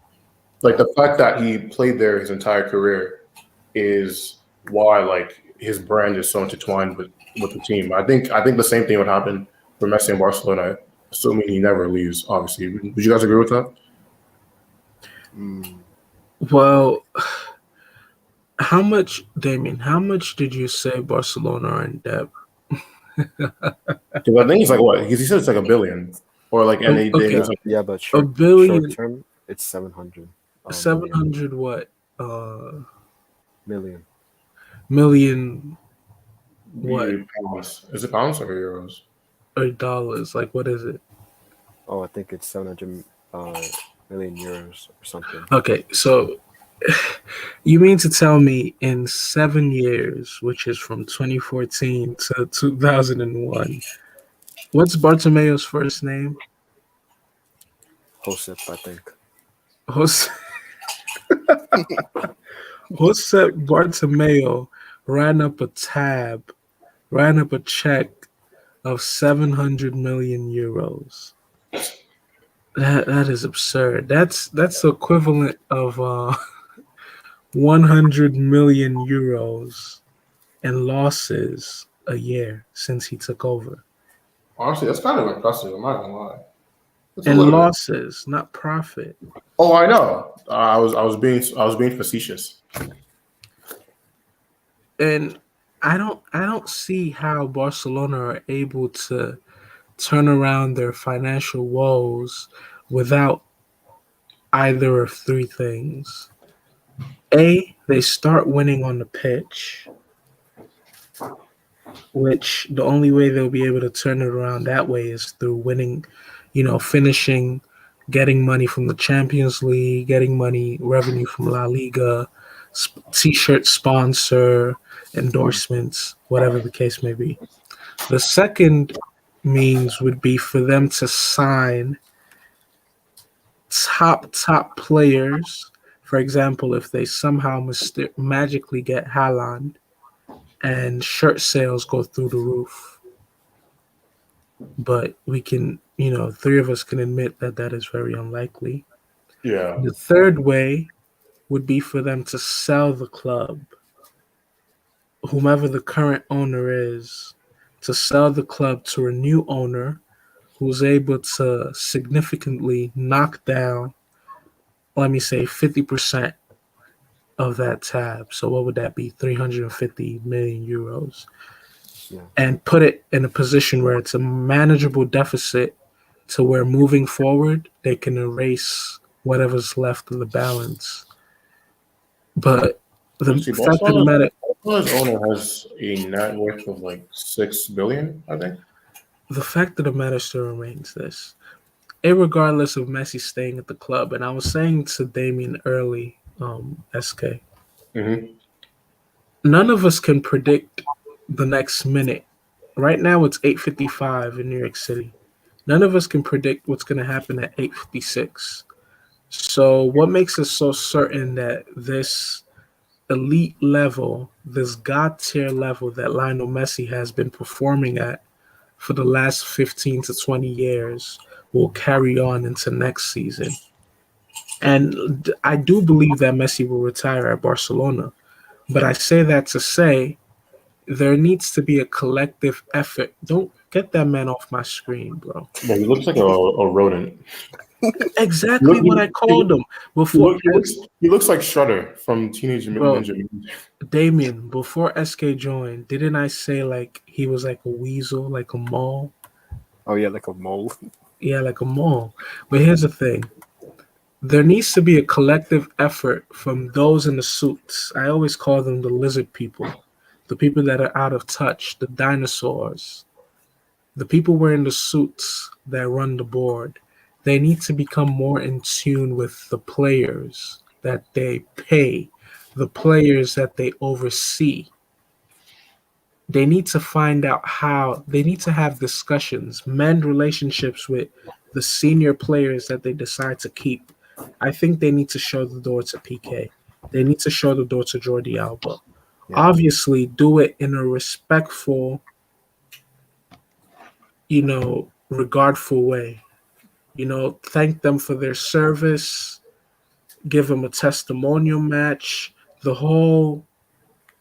Like the fact that he played there his entire career is why like his brand is so intertwined with the team. I think the same thing would happen for Messi in Barcelona, assuming he never leaves. Obviously, would you guys agree with that? Mm, Well, how much, Damien? How much did you say Barcelona are in debt? Because I think it's like what he said it's like a billion or like and Oh, they okay, yeah, was like yeah, but a short billion, term, it's 700 seven million hundred what? Uh, million. million what? pounds. Is it pounds or euros? Or dollars? Like what is it? Oh, I think it's 700 uh, million euros or something. Okay, so you mean to tell me in 7 years, which is from 2014 to 2001, what's Bartomeu's first name? Josep, I think. Jose, Josep Bartomeu ran up a check of 700 million euros. That is absurd. That's the equivalent of 100 million euros in losses a year since he took over. Honestly, that's kind of impressive. I'm not gonna lie. It's a And little bit. losses, not profit. Oh, I know. I was being facetious. And I don't see how Barcelona are able to turn around their financial woes without either of three things. A, they start winning on the pitch, which the only way they'll be able to turn it around that way is through winning, finishing, getting money from the Champions League, getting money, revenue from La Liga, t-shirt sponsor, endorsements, whatever the case may be. The second means would be for them to sign top players. For example, if they somehow magically get Haaland and shirt sales go through the roof, but we can, three of us can admit that that is very unlikely. Yeah. The third way would be for them to sell the club, whomever the current owner is, to sell the club to a new owner who's able to significantly knock down, let me say, 50% of that tab. So what would that be? 350 million euros. Yeah. And put it in a position where it's a manageable deficit to where moving forward they can erase whatever's left of the balance. But the See, fact of the matter, Barcelona's owner has a net worth of like 6 billion, I think. the fact of the matter still remains this. Irregardless of Messi staying at the club, and I was saying to Damien early, SK, Hmm. none of us can predict the next minute. Right now it's 8:55 in New York City. None of us can predict what's going to happen at 8:56. So what makes us so certain that this elite level, this god tier level that Lionel Messi has been performing at for the last 15 to 20 years will carry on into next season? And I do believe that Messi will retire at Barcelona. But I say that to say there needs to be a collective effort. Don't get that man off my screen, bro. But he looks like a rodent. Exactly Look, what I called him before. he looks like Shredder from Teenage Mutant Bro, Ninja Mutant. Damien, before SK joined, didn't I say like he was like a weasel, like a mole? Oh yeah, like a mole. Yeah, like a mole. But here's the thing. There needs to be a collective effort from those in the suits. I always call them the lizard people, the people that are out of touch, the dinosaurs, the people wearing the suits that run the board. They need to become more in tune with the players. that they pay, the players that they oversee. They need to find out how, they need to have discussions, mend relationships with the senior players that they decide to keep. I think they need to show the door to PK. They need to show the door to Jordi Alba. Yeah. Obviously, do it in a respectful, regardful way. Thank them for their service, give them a testimonial match, the whole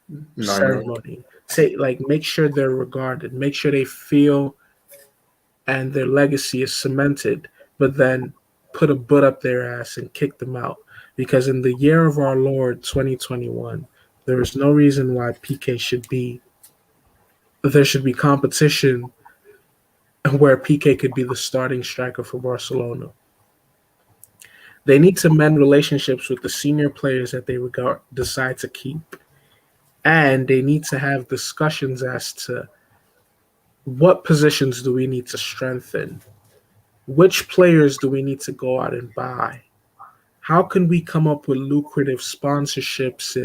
9 yards. ceremony. Say, like, make sure they're regarded, make sure they feel and their legacy is cemented, but then put a butt up their ass and kick them out. Because in the year of our Lord 2021, there is no reason why PK should be, there should be competition where PK could be the starting striker for Barcelona. They need to mend relationships with the senior players that they decide to keep. And they need to have discussions as to what positions do we need to strengthen? Which players do we need to go out and buy? How can we come up with lucrative sponsorships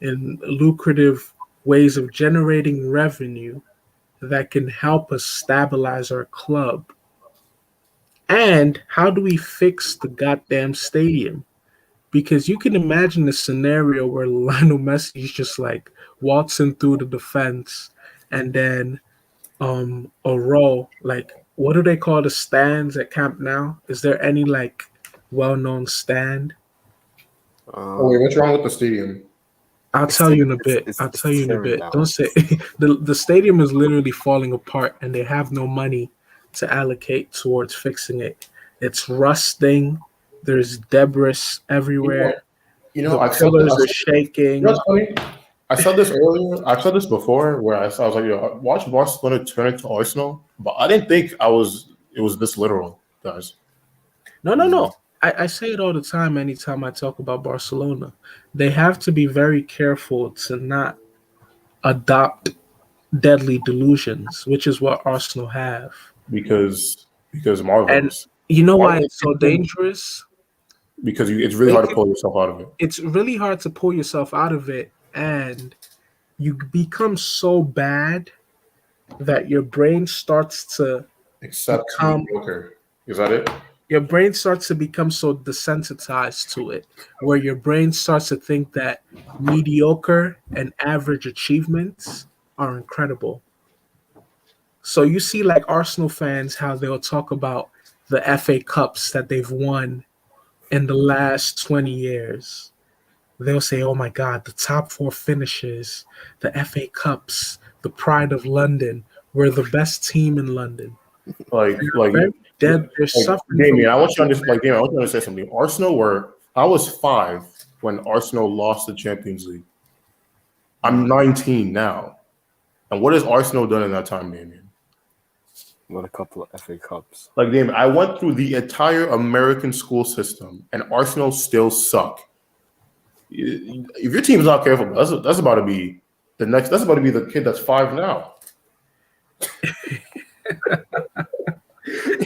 and lucrative ways of generating revenue that can help us stabilize our club? And how do we fix the goddamn stadium? Because you can imagine a scenario where Lionel Messi is just like waltzing through the defense and then a row, like, what do they call the stands at Camp Nou? Is there any like well-known stand? Oh wait, what's wrong with the stadium? I'll It's tell you in a it's bit. it's, I'll it's tell you in a tearing bit. down. Don't say the stadium is literally falling apart and they have no money to allocate towards fixing it. It's rusting. There's debris You know, everywhere. you know, The I said this. pillars are You know shaking. what's funny? I said this earlier. I said this before, where I was like, "Yo, watch Barcelona turn into Arsenal," but I didn't think it was this literal, guys. No, no, Mm, no. I say it all the time anytime I talk about Barcelona. They have to be very careful to not adopt deadly delusions, which is what Arsenal have. Because And marvelous. you know why Marvelous it's so dangerous? because it's really They hard to could, pull yourself out of it. it's really hard to pull yourself out of it, and you become so bad that Except become mediocre. Is that it? your brain starts to become so desensitized to it, where your brain starts to think that mediocre and average achievements are incredible. So you see, like Arsenal fans, how they'll talk about the FA Cups that they've won in the last 20 years. They'll say, oh my God, the top four finishes, the FA Cups, the pride of London. We're the best team in London. Like, Very dead. They're like suffering from. Damien, I want you to understand. Like, Damien, I want you to say something. Arsenal were. I was 5 when Arsenal lost the Champions League. I'm 19 now, and what has Arsenal done in that time, Damien? with a couple of FA Cups. Like, Damien, I went through the entire American school system, and Arsenal still suck. If your team's not careful, that's about to be the next. That's about to be the kid that's 5 now.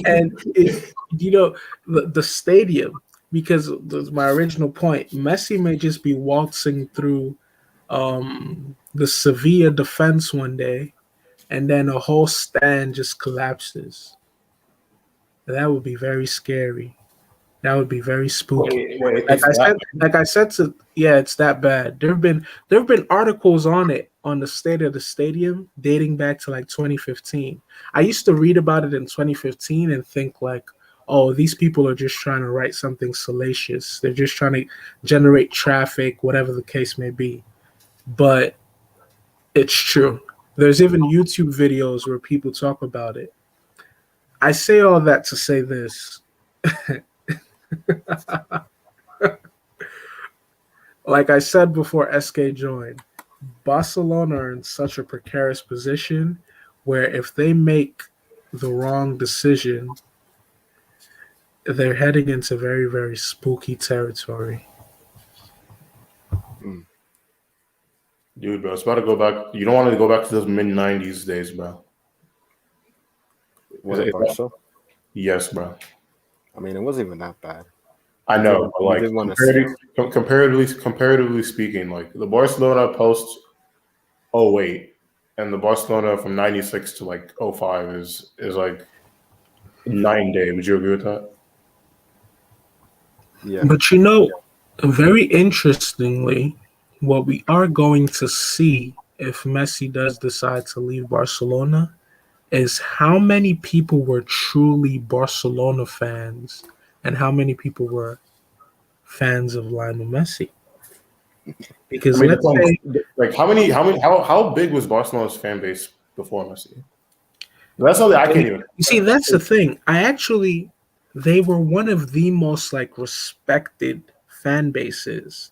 And the stadium, because my original point, Messi may just be waltzing through the Sevilla defense one day, and then a whole stand just collapses. That would be very scary. That would be very spooky. Wait, it's that. Yeah, it's that bad. There have been articles on it on the state of the stadium dating back to like 2015. I used to read about it in 2015 and think like, oh, these people are just trying to write something salacious. They're just trying to generate traffic, whatever the case may be. But it's true. There's even YouTube videos where people talk about it. I say all that to say this. Like I said before SK joined, Barcelona are in such a precarious position where if they make the wrong decision, they're heading into very, very spooky territory. Mm. Dude, bro, it's about to go back. You don't want to go back to those mid '90s days, bro. What a Barca? Yes, bro. I mean, it wasn't even that bad. I know, but we like did win a series. comparatively speaking, like the Barcelona post '08 and the Barcelona from '96 to like '05 is like 9 day. Would you agree with that? Yeah. But you know, very interestingly, what we are going to see if Messi does decide to leave Barcelona is how many people were truly Barcelona fans and how many people were fans of Lionel Messi. I Because mean, let's depends. say, Like, how big was Barcelona's fan base before Messi? That's something I can't even. you see, that's the thing. They were one of the most like respected fan bases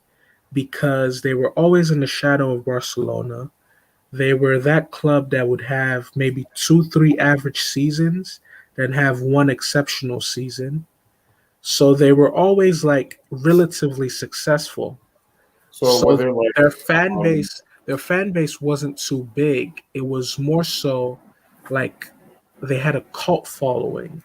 because they were always in the shadow of Barcelona. They were that club that would have maybe 2, 3 average seasons, then have one exceptional season. So they were always like relatively successful. So So whether like, um, their fan base wasn't too big. It was more so like they had a cult following.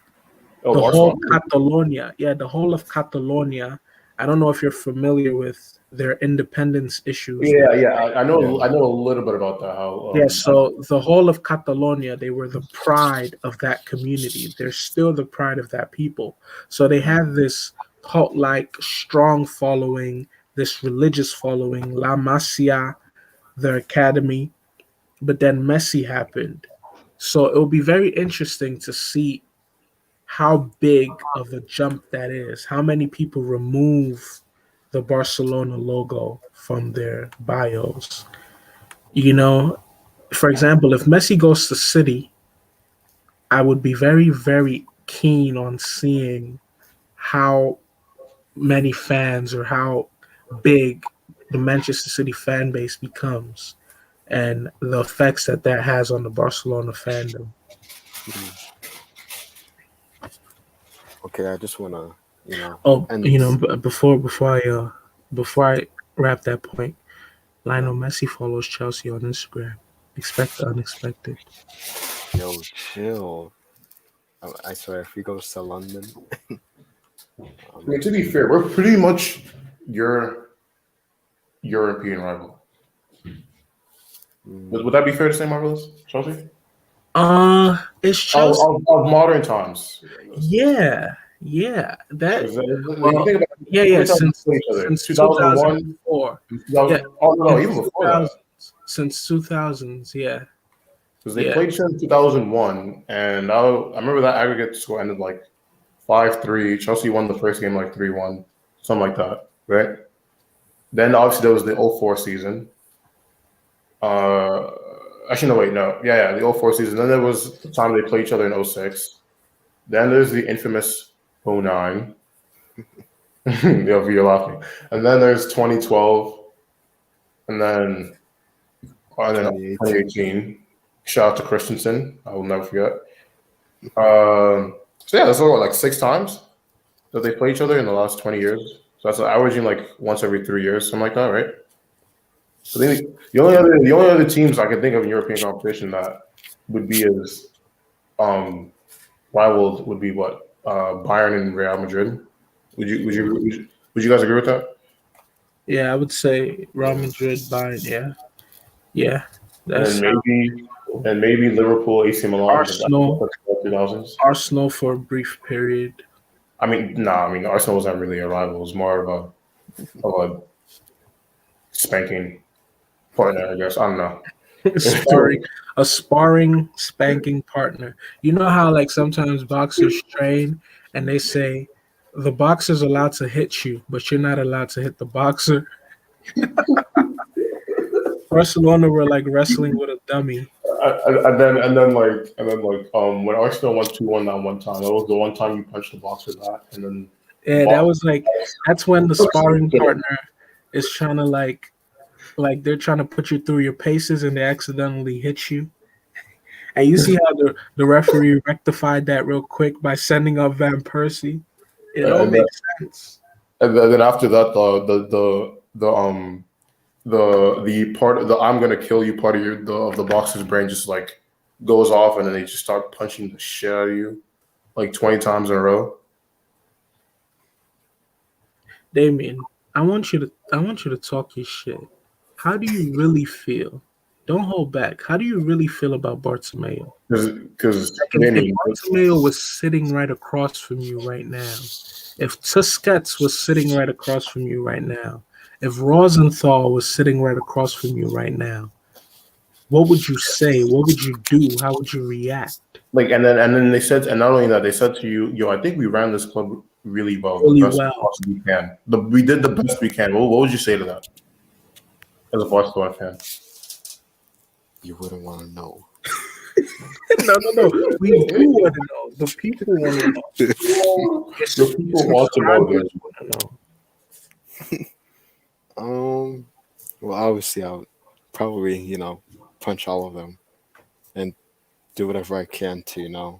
oh, The whole Barcelona. Catalonia, yeah, the whole of Catalonia. I don't know if you're familiar with their independence issues Yeah, with. yeah. Yeah. I know a little bit about that. How Yeah, so the whole of Catalonia, they were the pride of that community. They're still the pride of that people. So they have this cult like strong following, this religious following, La Masia, the academy. But then Messi happened. So it will be very interesting to see how big of a jump that is. How many people remove the Barcelona logo from their bios? You know, for example, if Messi goes to City, I would be very, very keen on seeing how many fans or how big the Manchester City fan base becomes and the effects that that has on the Barcelona fandom. Mm. Okay, I just wanna, Oh, end you know, this. before I wrap that point, Yeah. Lionel Messi follows Chelsea on Instagram. Expect the unexpected. Yo, chill. I swear, if he goes to London, I mean, to be fair, we're pretty much your European rival. Would that be fair to say, Marvelous Chelsea? It's Chelsea. Of modern times. Yeah, yeah. That Because if you well, think about it, yeah, how yeah. many times we play each other? Since 2001, 2004. Yeah, 2000, oh no, even since before that. 2000s. Since 2000s. Yeah, Because they yeah. played each other in 2001, and I remember that aggregate score ended like 5-3. Chelsea won the first game like 3-1, something like that, right? Then obviously there was the '04 season. Uh, Actually, no, wait, no. Yeah, the '04 season. Then there was the time they played each other in '06. Then there's the infamous '09. You're laughing. And then there's 2012, and then 2018. 2018. Shout out to Christensen. I will never forget. So yeah, that's all like 6 times that they play each other in the last 20 years. So that's averaging like once every 3 years, something like that, right? I think the only other teams I can think of in European competition that would be as um, rivaled would be what Bayern and Real Madrid. Yeah. Would you guys agree with that? Yeah, I would say Real Madrid Bayern. Yeah, yeah. And That's maybe Liverpool, AC Milan, but that's Arsenal. the 2000s. Arsenal for a brief period. I mean, nah. I mean, Arsenal wasn't really a rival. It was more of a spanking partner, I guess. I don't know. sparring, a sparring spanking partner. You know how like sometimes boxers train and they say the boxer's allowed to hit you, but you're not allowed to hit the boxer. Barcelona were like wrestling with a dummy. When Arsenal won 2-1 that one time, that was the one time you punched the boxer back, and then the Yeah, that boxer. was like that's when the sparring partner is trying to like they're trying to put you through your paces and they accidentally hit you. And you see how the referee rectified that real quick by sending up Van Persie. It all And then, makes sense. and then after that, the part of the "I'm gonna kill you" part of of the boxer's brain just like goes off, and then they just start punching the shit out of you like 20 times in a row. Damien, I want you to talk your shit. How do you really feel? Don't hold back. How do you really feel about Bartomeu? Because Like if Danny, Bartomeu was sitting right across from you right now, if Tusquets was sitting right across from you right now, if Rosenthal was sitting right across from you right now, what would you say? What would you do? How would you react? like, and then they said, and not only that, they said to you, yo, I think we ran this club really well, the Really best we well. possibly can. We did the best we can. What would you say to that as a Barcelona fan? You wouldn't want to know. No, no, no. We do want to know. The people want to know. The Your people want to know subscribers this. want to know. Um, well, obviously, I would probably, punch all of them and do whatever I can to,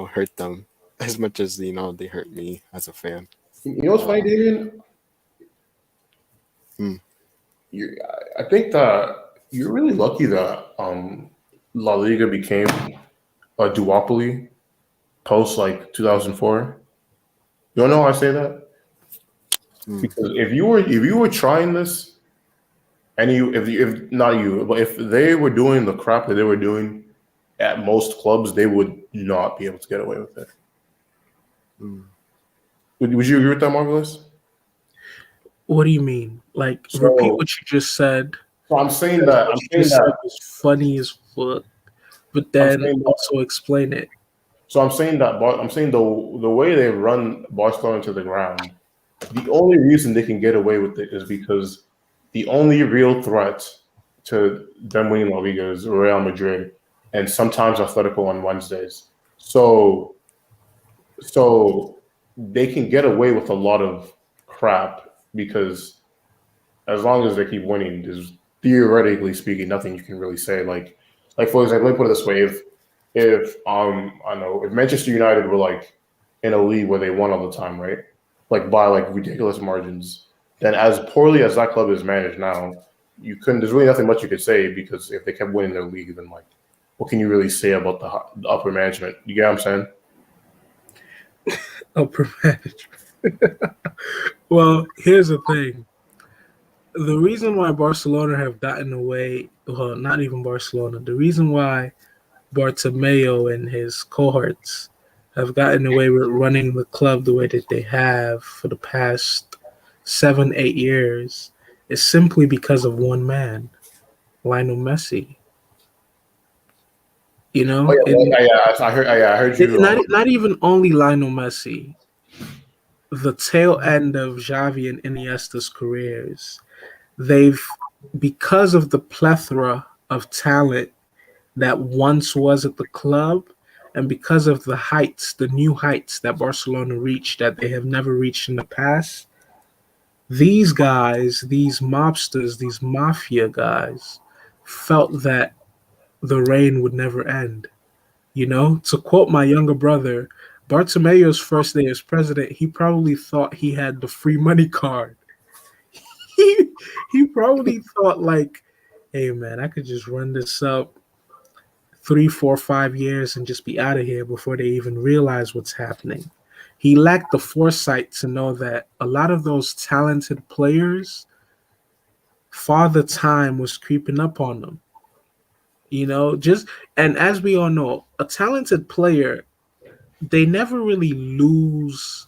hurt them as much as, they hurt me as a fan. You know what's funny, Uh, Damien? hmm, You, I think that you're really lucky that La Liga became a duopoly post like 2004. You don't know why I say that? hmm, Because if you were trying this, and if not you, but if they were doing the crap that they were doing at most clubs, they would not be able to get away with it. hmm. Would you agree with that, Marvelous? What do you mean? Like, repeat So, what you just said. so I'm saying Because that what I'm you saying just said that was funny as fuck. But I'm then saying that also explain it. so I'm saying that I'm saying the way they run Barcelona to the ground, the only reason they can get away with it is because the only real threat to them winning La Liga is Real Madrid, and sometimes Atletico on Wednesdays. So so they can get away with a lot of crap because as long as they keep winning, there's theoretically speaking nothing you can really say. Like for example, let me put it this way: if I don't know, if Manchester United were like in a league where they won all the time, right? Like by like ridiculous margins, then as poorly as that club is managed now, you couldn't. There's really nothing much you could say because if they kept winning their league, then like, what can you really say about the upper management? You get what I'm saying? Upper management. Well, here's the thing. The reason why Barcelona have gotten away, well, not even Barcelona, the reason why Bartomeu and his cohorts have gotten away with running the club the way that they have for the past 7, 8 years is simply because of one man, Lionel Messi. You Oh know, yeah, and I heard you. not even only Lionel Messi, the tail end of Xavi and Iniesta's careers, they've because of the plethora of talent that once was at the club, and because of the heights, the new heights that Barcelona reached that they have never reached in the past, these guys, these mobsters, these mafia guys, felt that the reign would never end. You know, to quote my younger brother, Bartomeu's first day as president, he probably thought he had the free money card. He, he probably thought like, hey man, I could just run this up 3, 4, 5 years and just be out of here before they even realize what's happening. He lacked the foresight to know that a lot of those talented players, father time was creeping up on them. You know, just and as we all know, a talented player, they never really lose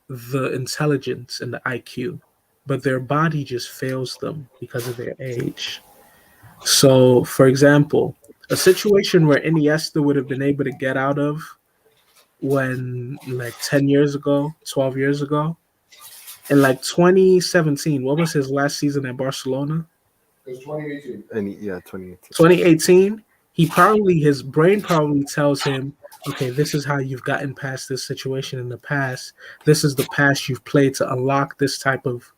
the intelligence and the IQ, but their body just fails them because of their age. So, for example, a situation where Iniesta would have been able to get out of when like 10 years ago, 12 years ago, in like 2017, what was his last season at Barcelona? It's 2018. And yeah, 2018. 2018. He probably, his brain probably tells him, okay, this is how you've gotten past this situation in the past. This is the pass you've played to unlock this type of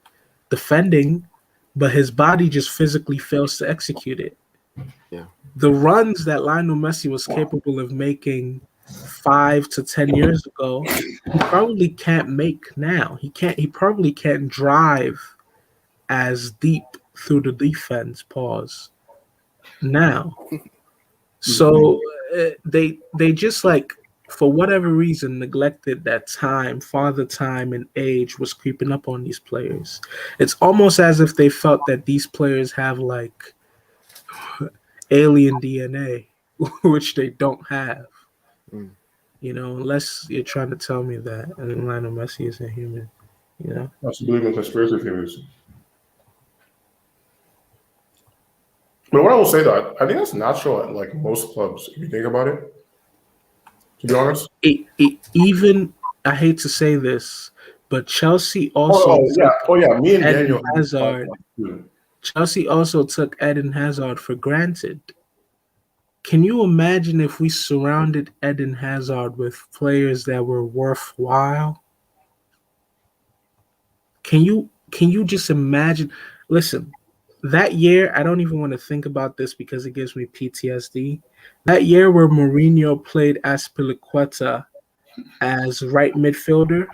defending, but his body just physically fails to execute it. Yeah. The runs that Lionel Messi was capable of making 5 to 10 years ago, he probably can't make now. He can't. He probably can't drive as deep through the defense. Pause. Now, Mhm. so they just like for whatever reason, neglected that time, father time, and age was creeping up on these players. It's almost as if they felt that these players have like alien DNA, which they don't have. Mm. Unless you're trying to tell me that Lionel Messi isn't human. That's believe in conspiracy theories. But what I will say that I think that's natural at like most clubs, if you think about it. To be honest. Even I hate to say this, but Chelsea Oh, also oh yeah. took Oh yeah. Me and Eden Daniel had this Hazard. podcast too. Chelsea also took Eden Hazard for granted. Can you imagine if we surrounded Eden Hazard with players that were worthwhile? Can you just imagine? Listen, that year I don't even want to think about this because it gives me PTSD. That year where Mourinho played Aspilicueta as right midfielder.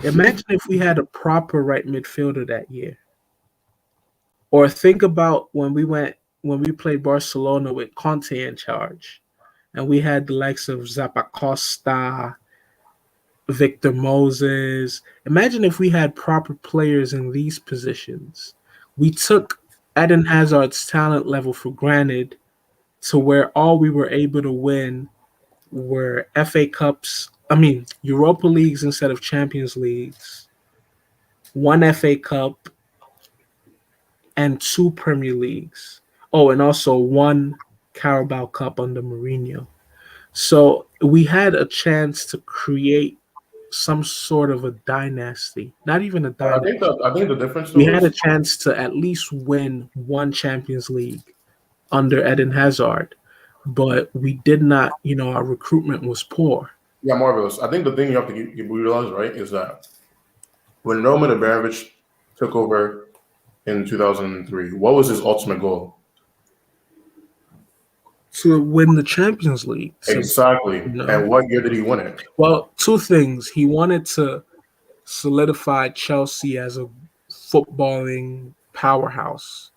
Imagine if we had a proper right midfielder that year. Or think about when we played Barcelona with Conte in charge, and we had the likes of Zappacosta, Victor Moses. Imagine if we had proper players in these positions. We took Eden Hazard's talent level for granted to where all we were able to win were FA Cups, Europa Leagues instead of Champions Leagues, one FA Cup, and two Premier Leagues. Oh, and also one Carabao Cup under Mourinho. So we had a chance to create some sort of a dynasty. Not even a But dynasty. I think the difference We though had a is chance to at least win one Champions League under Eden Hazard, but we did not. Our recruitment was poor. yeah, marvelous. I think the thing you have to you realize, right, is that when Roman Abramovich took over in 2003, what was his ultimate goal? To win the Champions League. Exactly. And what year did he win it? Well, two things. He wanted to solidify Chelsea as a footballing powerhouse,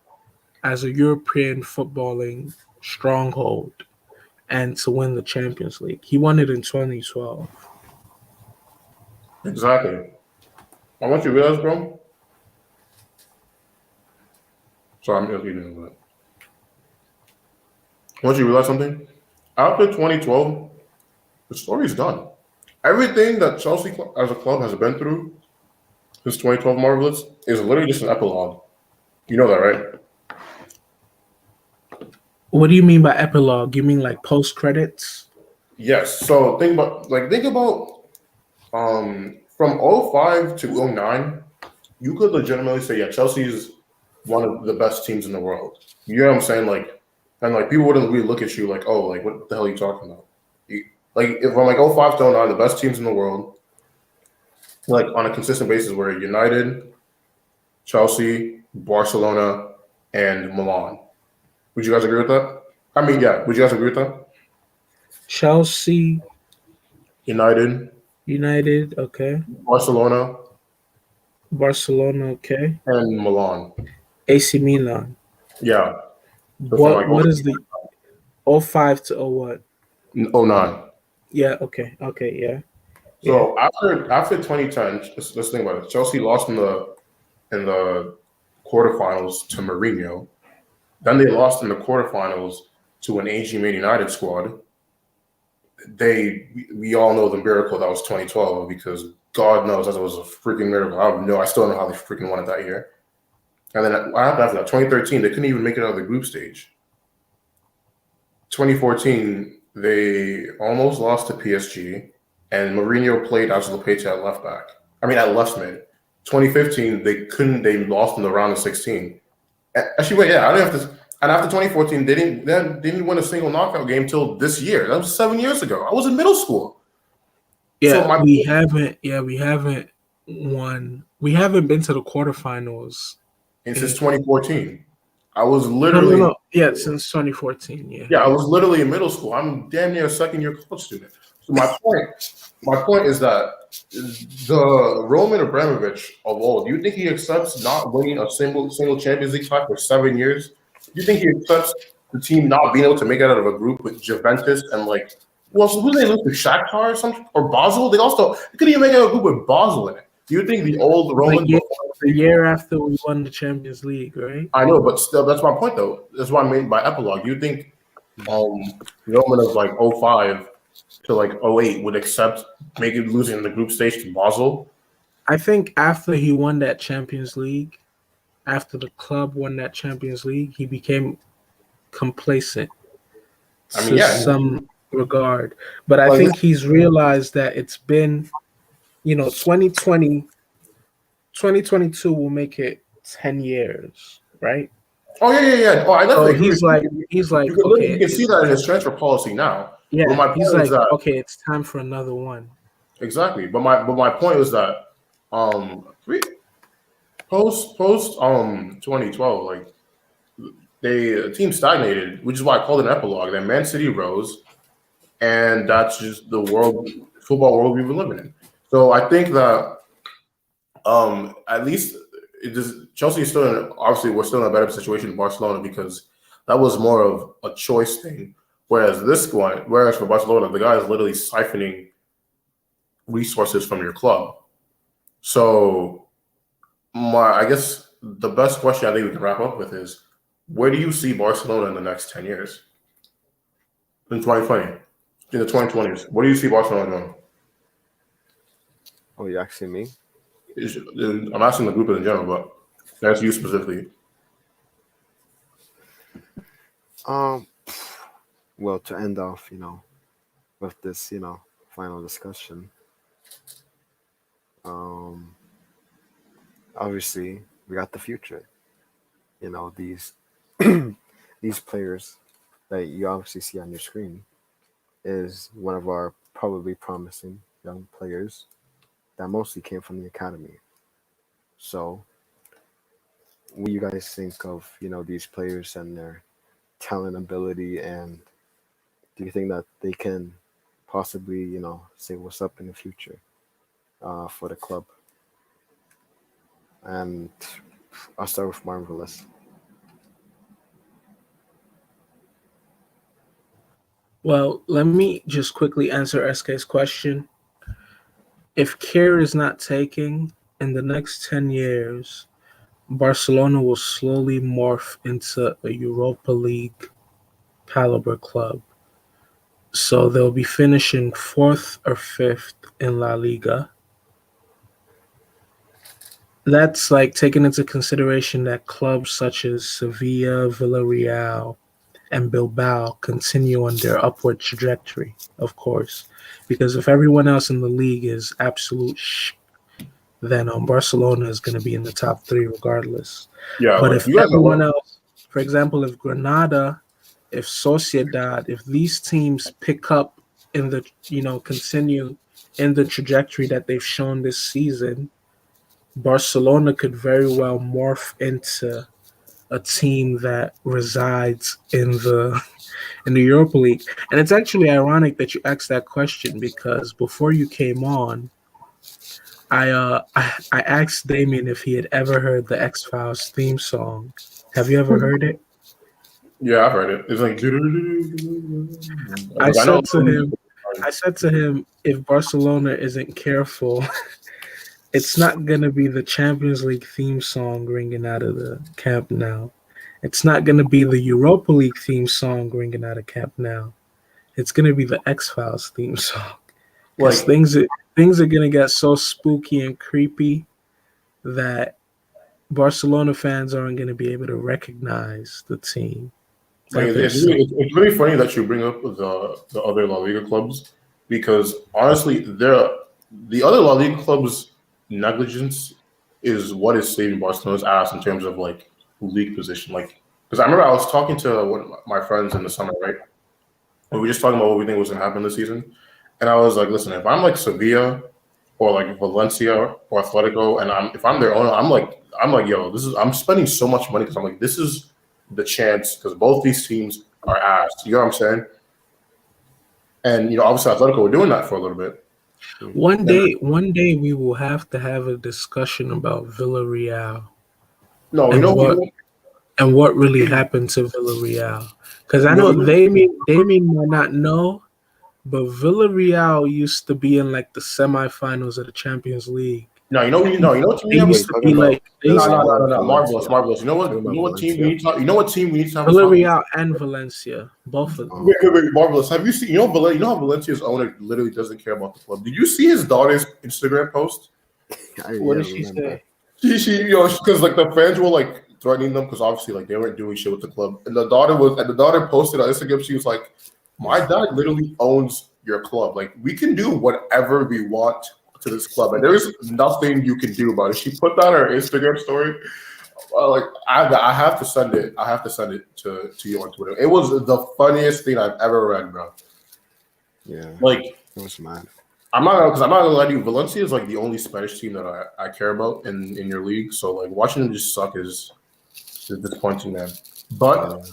as a European footballing stronghold, and to win the Champions League. He won it in 2012. Exactly. I want you to realize, bro. Sorry, I'm just eating a little bit. I want you to realize something. After 2012, the story's done. Everything that Chelsea as a club has been through since 2012 Marvelous is literally just an epilogue. You know that, right? What do you mean by epilogue? You mean like post credits? Yes. So think about from 05 to 09, you could legitimately say, yeah, Chelsea is one of the best teams in the world. You know what I'm saying? And people wouldn't really look at you like, oh, like what the hell are you talking about? If from 05 to 09, the best teams in the world, like on a consistent basis, were United, Chelsea, Barcelona, and Milan. Would you guys agree with that? I mean, yeah. Would you guys agree with that? Chelsea, United, okay. Barcelona, Barcelona, okay. and Milan. AC Milan. Yeah. So What is the 05 to 01? 09. Yeah, okay, yeah. So after 2010, let's think about it. Chelsea lost in the quarterfinals to Mourinho. Then they lost in the quarterfinals to an aging Man United squad. We all know the miracle that was 2012 because God knows that was a freaking miracle. I still don't know how they freaking won it that year. And then what happened after that? 2013, they couldn't even make it out of the group stage. 2014, they almost lost to PSG, and Mourinho played as Lopete at left back. At left mid. 2015, they lost in the round of 16. Actually, wait, yeah, I don't have to. And after 2014, they didn't win a single knockout game till this year. That was 7 years ago. I was in middle school. Yeah, so we haven't won. We haven't been to the quarterfinals since 2014. I was literally no. Yeah, since 2014. Yeah. Yeah, I was literally in middle school. I'm damn near a second-year college student. So my point is that the Roman Abramovich of old, do you think he accepts not winning a single Champions League tie for 7 years? Do you think he accepts the team not being able to make it out of a group with Juventus and Well, so who did they lose to? Shakhtar or something? Or Basel? They couldn't even make a group with Basel in it. Do you think the old Romans? The year after we won the Champions League, right? I know, but still, that's my point though. That's what I mean by epilogue. Do you think Roman of like 05 to like 08 would accept making losing the group stage to Basel? I think after he won that Champions League, after the club won that Champions League, he became complacent I mean, to yeah, some regard. But I like, think he's realized that it's been, 2020, 2022 will make it 10 years, right? oh yeah. Oh, I So definitely agree. he's like, You okay, can see that in his transfer policy now. But yeah, my he's point is like, that okay, it's time for another one. exactly. But my point is that post 2012, like the team stagnated, which is why I called it an epilogue. Then Man City rose, and that's just the football world we've been living in. So I think that at least Chelsea is still obviously we're still in a better situation than Barcelona because that was more of a choice thing. Whereas for Barcelona, the guy is literally siphoning resources from your club. So I guess the best question I think we can wrap up with is where do you see Barcelona in the next 10 years? In 2020, in the 2020s, where do you see Barcelona going? Oh, you asking me? I'm asking the group in general, but that's you specifically. Um, well, to end off, with this, final discussion. Um, Obviously, we got the future. These these players that you obviously see on your screen is one of our probably promising young players that mostly came from the academy. So, what do you guys think of these players and their talent, ability, and do you think that they can possibly say what's up in the future for the club? And I'll start with Marvelous. Well, let me just quickly answer SK's question. If care is not taken in the next 10 years, Barcelona will slowly morph into a Europa League caliber club. So they'll be finishing fourth or fifth in La Liga. That's like taking into consideration that clubs such as Sevilla, Villarreal, and Bilbao continue on their upward trajectory, of course. Because if everyone else in the league is absolute then Barcelona is going to be in the top three regardless. Yeah, But like if you guys are everyone else, for example, if Granada, if Sociedad, if these teams pick up in the, continue in the trajectory that they've shown this season, Barcelona could very well morph into a team that resides in the Europa League. And it's actually ironic that you asked that question because before you came on, I asked Damien if he had ever heard the X Files theme song. Have you ever heard it? Yeah, I've heard it. It's like, I I know. said to him, if Barcelona isn't careful, it's not gonna be the Champions League theme song ringing out of the Camp Nou. It's not gonna be the Europa League theme song ringing out of Camp Nou. It's gonna be the X Files theme song because Like, things are gonna get so spooky and creepy that Barcelona fans aren't going to be able to recognize the team that they're seeing. it's really funny that you bring up the other La Liga clubs because honestly, the other La Liga clubs' negligence is what is saving Barcelona's ass in terms of like league position. Like, because I remember I was talking to one of my friends in the summer, right? And we were just talking about what we think was going to happen this season, and I was like, listen, if I'm like Sevilla or like Valencia or Atletico, and if I'm their owner, I'm like, yo, I'm spending so much money because I'm like, this is the chance because both these teams are ass. You know what I'm saying? And obviously Atletico were doing that for a little bit. One day we will have to have a discussion about Villarreal No, and what really happened to Villarreal. Because I know Damien might not know, But Villarreal used to be in like the semifinals of the Champions League. No, you know, you know what team They we need Wait, used to. to talking be about like they No, used to no, be no, Villarreal no, or no. Marvelous, Valencia? marvelous. Talking You know about what team we Valencia. need to. You know what team we need to have responsibility. Villarreal and Valencia, both of them. Oh, Wait, marvelous. Have you seen? You know how Valencia's owner literally doesn't care about the club. Did you see his daughter's Instagram post? What yeah, I did she remember. say? Because like the fans were like threatening them because obviously like they weren't doing shit with the club, and the daughter posted on Instagram. She was like, "My dad literally owns your club. Like we can do whatever we want to this club, and there is nothing you can do about it." She put that on her Instagram story. Like I have to send it. I have to send it to you on Twitter. It was the funniest thing I've ever read, bro. Yeah, Like it was mad. I'm not gonna lie to you. Valencia is like the only Spanish team that I care about in your league. So like watching them just suck is disappointing, man. Yeah, But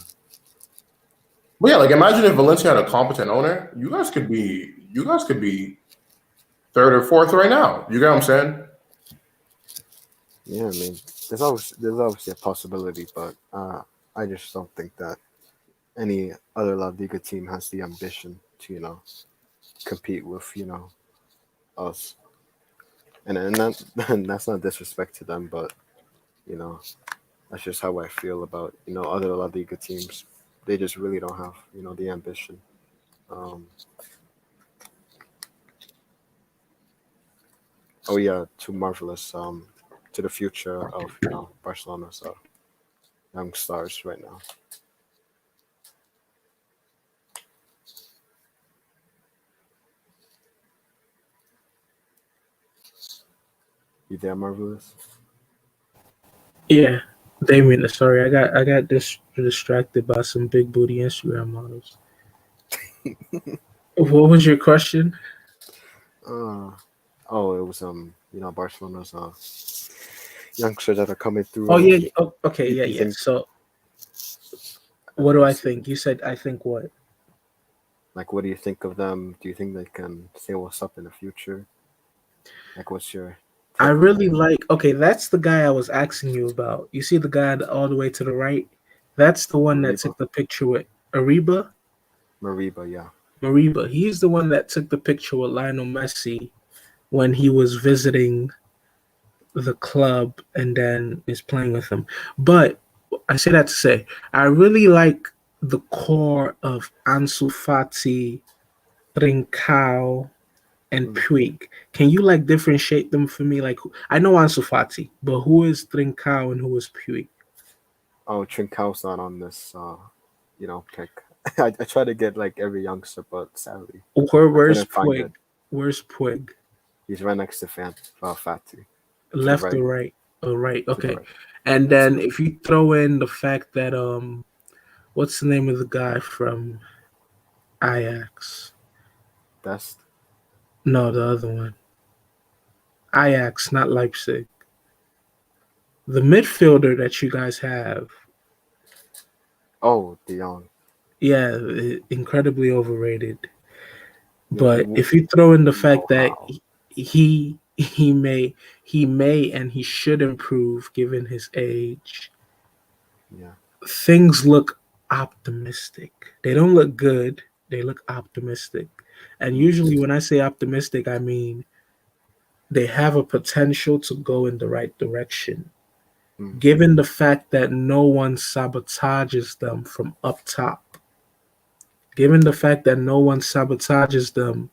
yeah, like imagine if Valencia had a competent owner. You guys could be third or fourth right now. You get what I'm saying? yeah. I mean, there's obviously a possibility, but I just don't think that any other La Liga team has the ambition to compete with us. And that and that's not disrespect to them, but you know that's just how I feel about other La Liga teams. They just really don't have the ambition. Um, oh yeah, too marvelous. To the future of Barcelona. So young stars right now. You there, marvelous? Yeah, Damien. Sorry, I got distracted by some big booty Instagram models. What was your question? Uh, oh, it was Barcelona's youngsters that are coming through. Oh yeah. Oh, okay. You, Yeah, you yeah. think So what do I think? You said I think what? like what do you think of them? Do you think they can say what's up in the future? Like, what's your I take on them? really like. Okay, that's the guy I was asking you about. You see the guy all the way to the right? That's the one that Mariba, took the picture with Ariba. Mariba, yeah. Mariba. He's the one that took the picture with Lionel Messi when he was visiting the club and then is playing with him. But I say that to say I really like the core of Ansu Fati, Trincao, and Mm. Puig. Can you like differentiate them for me? Like I know Ansu Fati, but who is Trincao and who is Puig? Oh, Trincao's not on this, pick. I try to get like every youngster, but sadly, I Where's couldn't find Puig? it. Where's Puig? He's right next to Fati, to the Left or right, right? Oh, right. to the Okay. right. And That's then it. if you throw in the fact that what's the name of the guy from Ajax? Best. No, the other one. Ajax, not Leipzig. The midfielder that you guys have, Oh, De Jong. yeah, incredibly overrated. Yeah, But if you throw in the no fact that how. he may and he should improve given his age, Yeah. things look optimistic. They don't look good. They look optimistic. And Mm, usually when I say optimistic, I mean they have a potential to go in the right direction. mm, Given the fact that no one sabotages them from up top, given the fact that no one sabotages them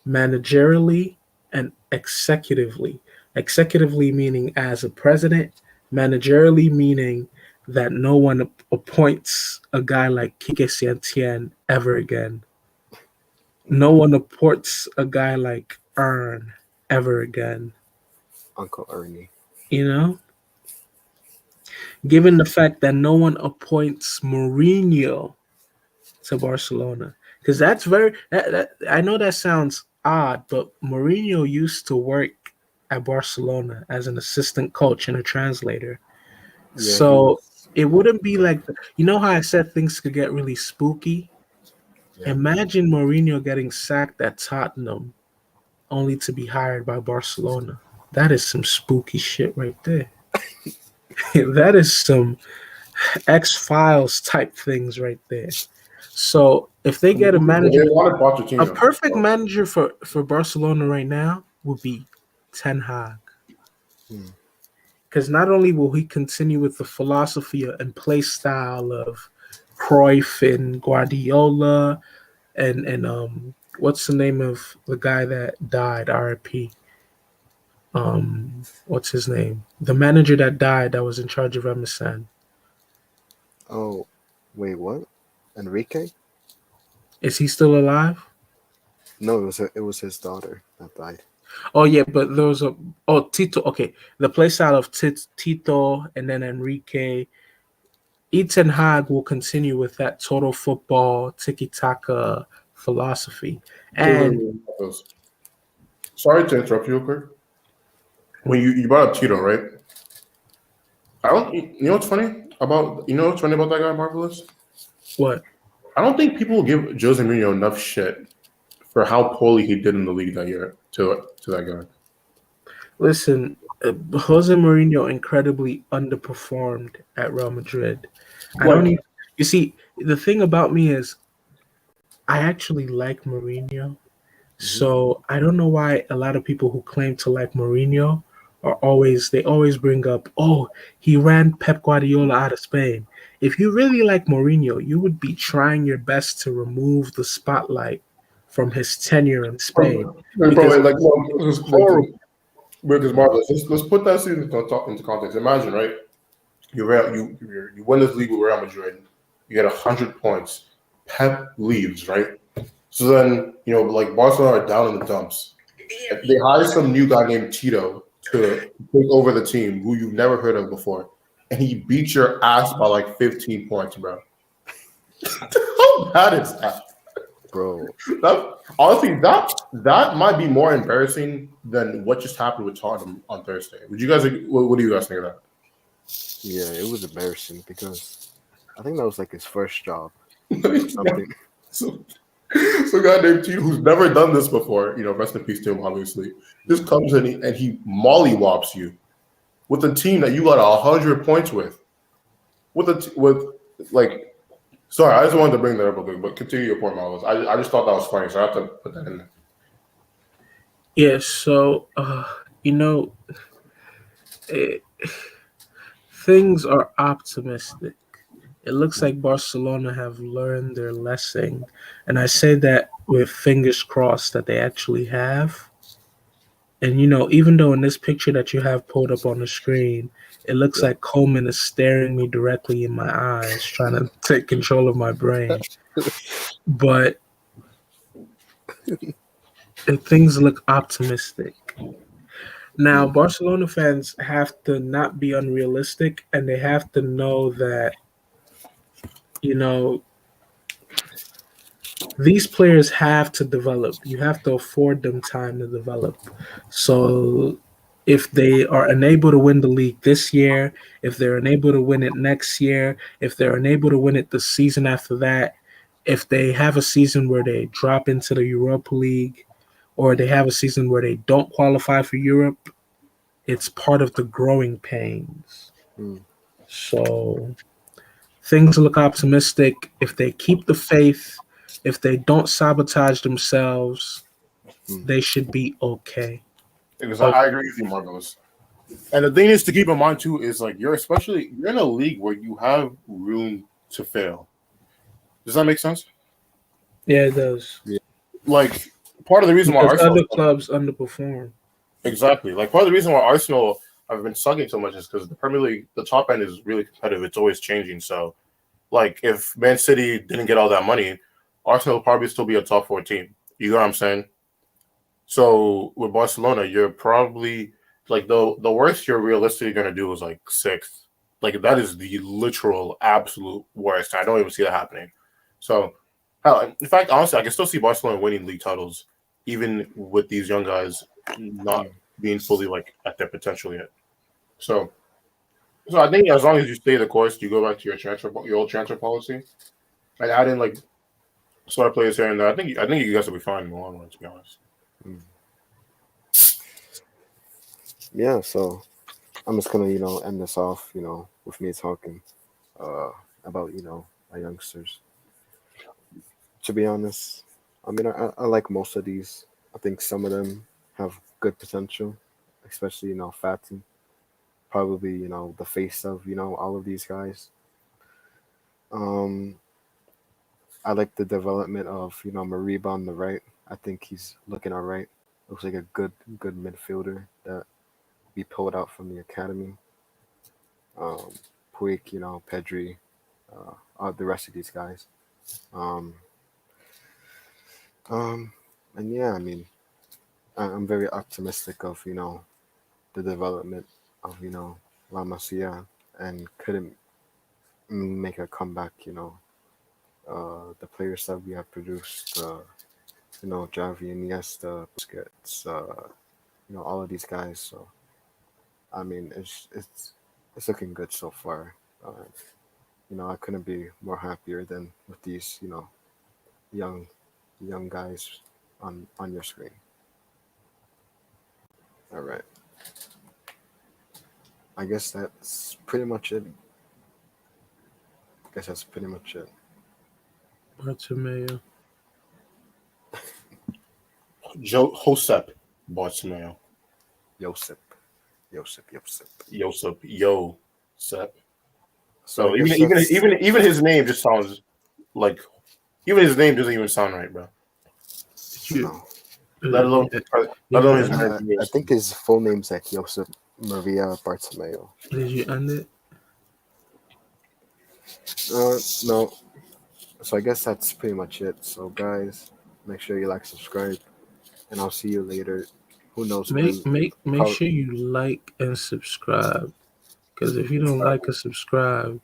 managerially and executively. Executively meaning as a president, managerially meaning that no one appoints a guy like Kike Santien ever again. No one appoints a guy like Earn ever again. Uncle Ernie. You know, given the fact that no one appoints Mourinho to Barcelona, because that's I know that sounds odd, but Mourinho used to work at Barcelona as an assistant coach and a translator. Yeah, he So was. it wouldn't be like you know how I said things could get really spooky. Yeah. Imagine Mourinho getting sacked at Tottenham only to be hired by Barcelona. That is some spooky shit right there. That is some X Files type things right there. So If they get a manager, They wanted a Pochettino. perfect So, manager for Barcelona right now would be Ten Hag. Hmm. Because not only will he continue with the philosophy and play style of Cruyff and Guardiola and what's the name of the guy that died? RIP. What's his name? The manager that died that was in charge of MSN. Oh, wait, what? Enrique? Is he still alive? No, it was his daughter that died. Oh yeah, but there was a Tito. Okay, the play style of Tito and then Enrique. Ethan Hag will continue with that total football tiki taka philosophy, and wait. Sorry to interrupt you real quick. When you brought up Tito, right? I don't. You know what's funny about that guy, Marvelous? what? I don't think people give Jose Mourinho enough shit for how poorly he did in the league that year to that guy. Listen, Jose Mourinho incredibly underperformed at Real Madrid. I don't Like, even. You see, the thing about me is I actually like Mourinho. Hmm. So I don't know why a lot of people who claim to like Mourinho always bring up, oh, he ran Pep Guardiola out of Spain. If you really like Mourinho, you would be trying your best to remove the spotlight from his tenure in Spain because like, it was horrible. because Marvelous. Let's put that scene into context. Imagine, right? You win this league with Real Madrid. You get 100 points. Pep leaves, right? So then like Barcelona are down in the dumps. They hire some new guy named Tito to take over the team who you've never heard of before, and he beats your ass by like 15 points, bro. How bad is that? Bro, Honestly, that might be more embarrassing than what just happened with Tottenham on Thursday. Would you guys? What do you guys think of that? yeah, it was embarrassing because I think that was like his first job or something. so, so a guy named Tito who's never done this before, rest in peace to him, obviously, just comes in and he mollywops you with a team that you got 100 points with like. Sorry, I just wanted to bring that up real quick, but continue your point, Marlos. I just thought that was funny, so I have to put that in there. Yeah, so you know, it, things are optimistic. It looks like Barcelona have learned their lesson, and I say that with fingers crossed that they actually have. And even though in this picture that you have pulled up on the screen, it looks Yeah. like Coleman is staring me directly in my eyes, trying to take control of my brain. But things look optimistic. Now, Hmm. Barcelona fans have to not be unrealistic, and they have to know that, you know, these players have to develop. You have to afford them time to develop. So if they are unable to win the league this year, if they're unable to win it next year, if they're unable to win it the season after that, if they have a season where they drop into the Europa League or they have a season where they don't qualify for Europe, it's part of the growing pains. Hmm. So things look optimistic. If they keep the faith, if they don't sabotage themselves, Hmm. they should be okay. Because Oh, I agree with you, Marvelous. And the thing is to keep in mind too is like you're in a league where you have room to fail. Does that make sense? yeah, it does. Yeah. Like part of the reason why Because Arsenal other clubs underperform. exactly like part of the reason why Arsenal have been sucking so much is because the Premier League, the top end is really competitive. It's always changing. So like if Man City didn't get all that money, Arsenal would probably still be a top four team. You know what I'm saying? So with Barcelona, you're probably like the worst you're realistically gonna do is like sixth. Like that is the literal absolute worst. I don't even see that happening. So hell, in fact, honestly, I can still see Barcelona winning league titles, even with these young guys not Hmm. being fully like at their potential yet. So so I think as long as you stay the course, you go back to your old transfer policy and add in like sort players here and there. I think you guys will be fine in the long run, to be honest. Hmm. Yeah, so I'm just gonna, end this off, with me talking uh about, our youngsters. To be honest, I mean, I like most of these. I think some of them have good potential, especially Fati, probably the face of all of these guys. Um, I like the development of Mariba on the right. I think he's looking all right. Looks like a good midfielder that we pulled out from the academy. Um, Puig, Pedri, all the rest of these guys. Um, um, and yeah, I mean, I'm very optimistic of the development of La Masia and couldn't make a comeback. The players that we have produced, Javi, Iniesta, Busquets, all of these guys. So I mean, it's looking good so far. I couldn't be more happier than with these young young guys on your screen. All right, I guess that's pretty much it. I guess that's pretty much it. Bartomeu. Josep Bartomeu. Josip, Josip. Josep, yo, Sep. So I So even guess even that's even even his name just sounds like even his name doesn't even sound right, bro. Did you? no. Let alone Yeah, let did alone you his end it? I think pronunciation. his full name's like Josip Maria Bartomeu. Did you end it? No. So I guess that's pretty much it. So guys, make sure you like, subscribe, and I'll see you later. Who knows when? Make Probably sure you like and subscribe. Because if you don't like or subscribe,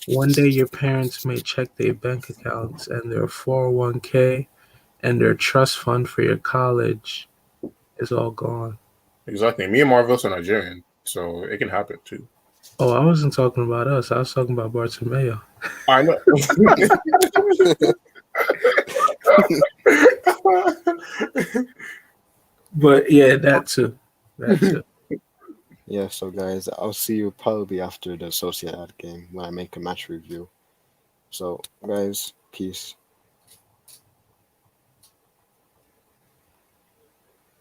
one day your parents may check their bank accounts and their 401k and their trust fund for your college is all gone. Exactly. Me and Marvelous are Nigerian, so it can happen too. Oh, I wasn't talking about us. I was talking about Bartomeu. I know. But yeah, that too. That too. yeah. So guys, I'll see you probably after the Sociedad game when I make a match review. So guys, peace.